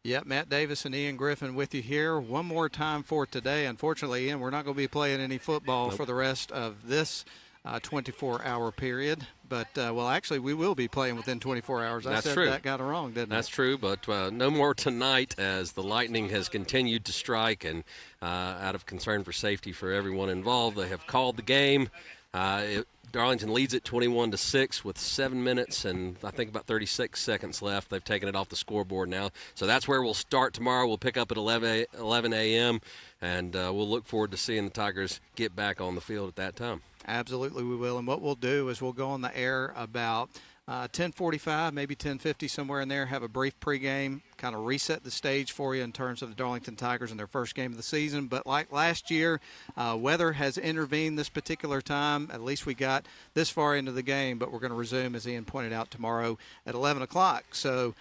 Speaker 9: Yep, Matt Davis and Ian Griffin with you here one more time for today. Unfortunately, Ian, we're not going to be playing any football for the rest of this 24-hour period. But, well, actually, we will be playing within 24 hours.
Speaker 10: That's
Speaker 9: said
Speaker 10: true.
Speaker 9: That got it wrong, didn't
Speaker 10: That's true, but no more tonight as the lightning has continued to strike, and out of concern for safety for everyone involved, they have called the game. Darlington leads it 21-6 with 7 minutes and I think about 36 seconds left. They've taken it off the scoreboard now. So that's where we'll start tomorrow. We'll pick up at 11 a.m., and we'll look forward to seeing the Tigers get back on the field at that time.
Speaker 9: Absolutely, we will. And what we'll do is we'll go on the air about 10:45, maybe 10:50, somewhere in there, have a brief pregame, kind of reset the stage for you in terms of the Darlington Tigers and their first game of the season. But like last year, weather has intervened this particular time. At least we got this far into the game, but we're going to resume, as Ian pointed out, tomorrow at 11 o'clock. So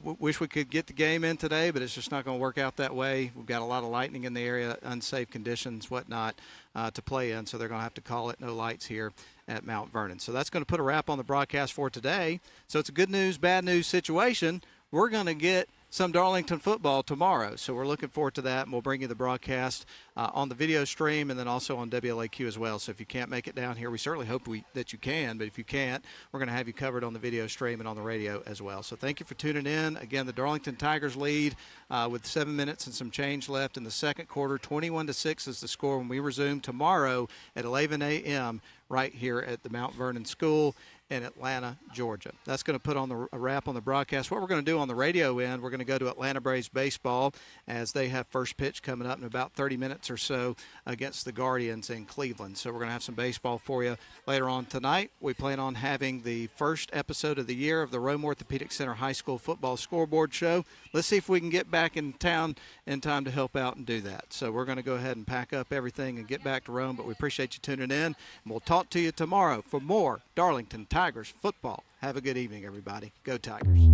Speaker 9: wish we could get the game in today, but it's just not going to work out that way. We've got a lot of lightning in the area, unsafe conditions, whatnot, to play in, so they're going to have to call it no lights here at Mount Vernon. So that's going to put a wrap on the broadcast for today. So it's a good news, bad news situation. We're going to get some Darlington football tomorrow, so we're looking forward to that, and we'll bring you the broadcast on the video stream and then also on WLAQ as well. So if you can't make it down here, we certainly hope that you can, but if you can't, we're going to have you covered on the video stream and on the radio as well. So thank you for tuning in. Again, the Darlington Tigers lead with 7 minutes and some change left in the second quarter. 21-6 is the score when we resume tomorrow at 11 a.m. right here at the Mount Vernon School in Atlanta, Georgia. That's going to put on a wrap on the broadcast. What we're going to do on the radio end, we're going to go to Atlanta Braves baseball as they have first pitch coming up in about 30 minutes or so against the Guardians in Cleveland. So we're going to have some baseball for you later on tonight. We plan on having the first episode of the year of the Rome Orthopedic Center High School Football Scoreboard Show. Let's see if we can get back in town in time to help out and do that. So we're going to go ahead and pack up everything and get back to Rome, but we appreciate you tuning in, and we'll talk to you tomorrow for more Darlington Tigers football. Have a good evening, everybody. Go Tigers.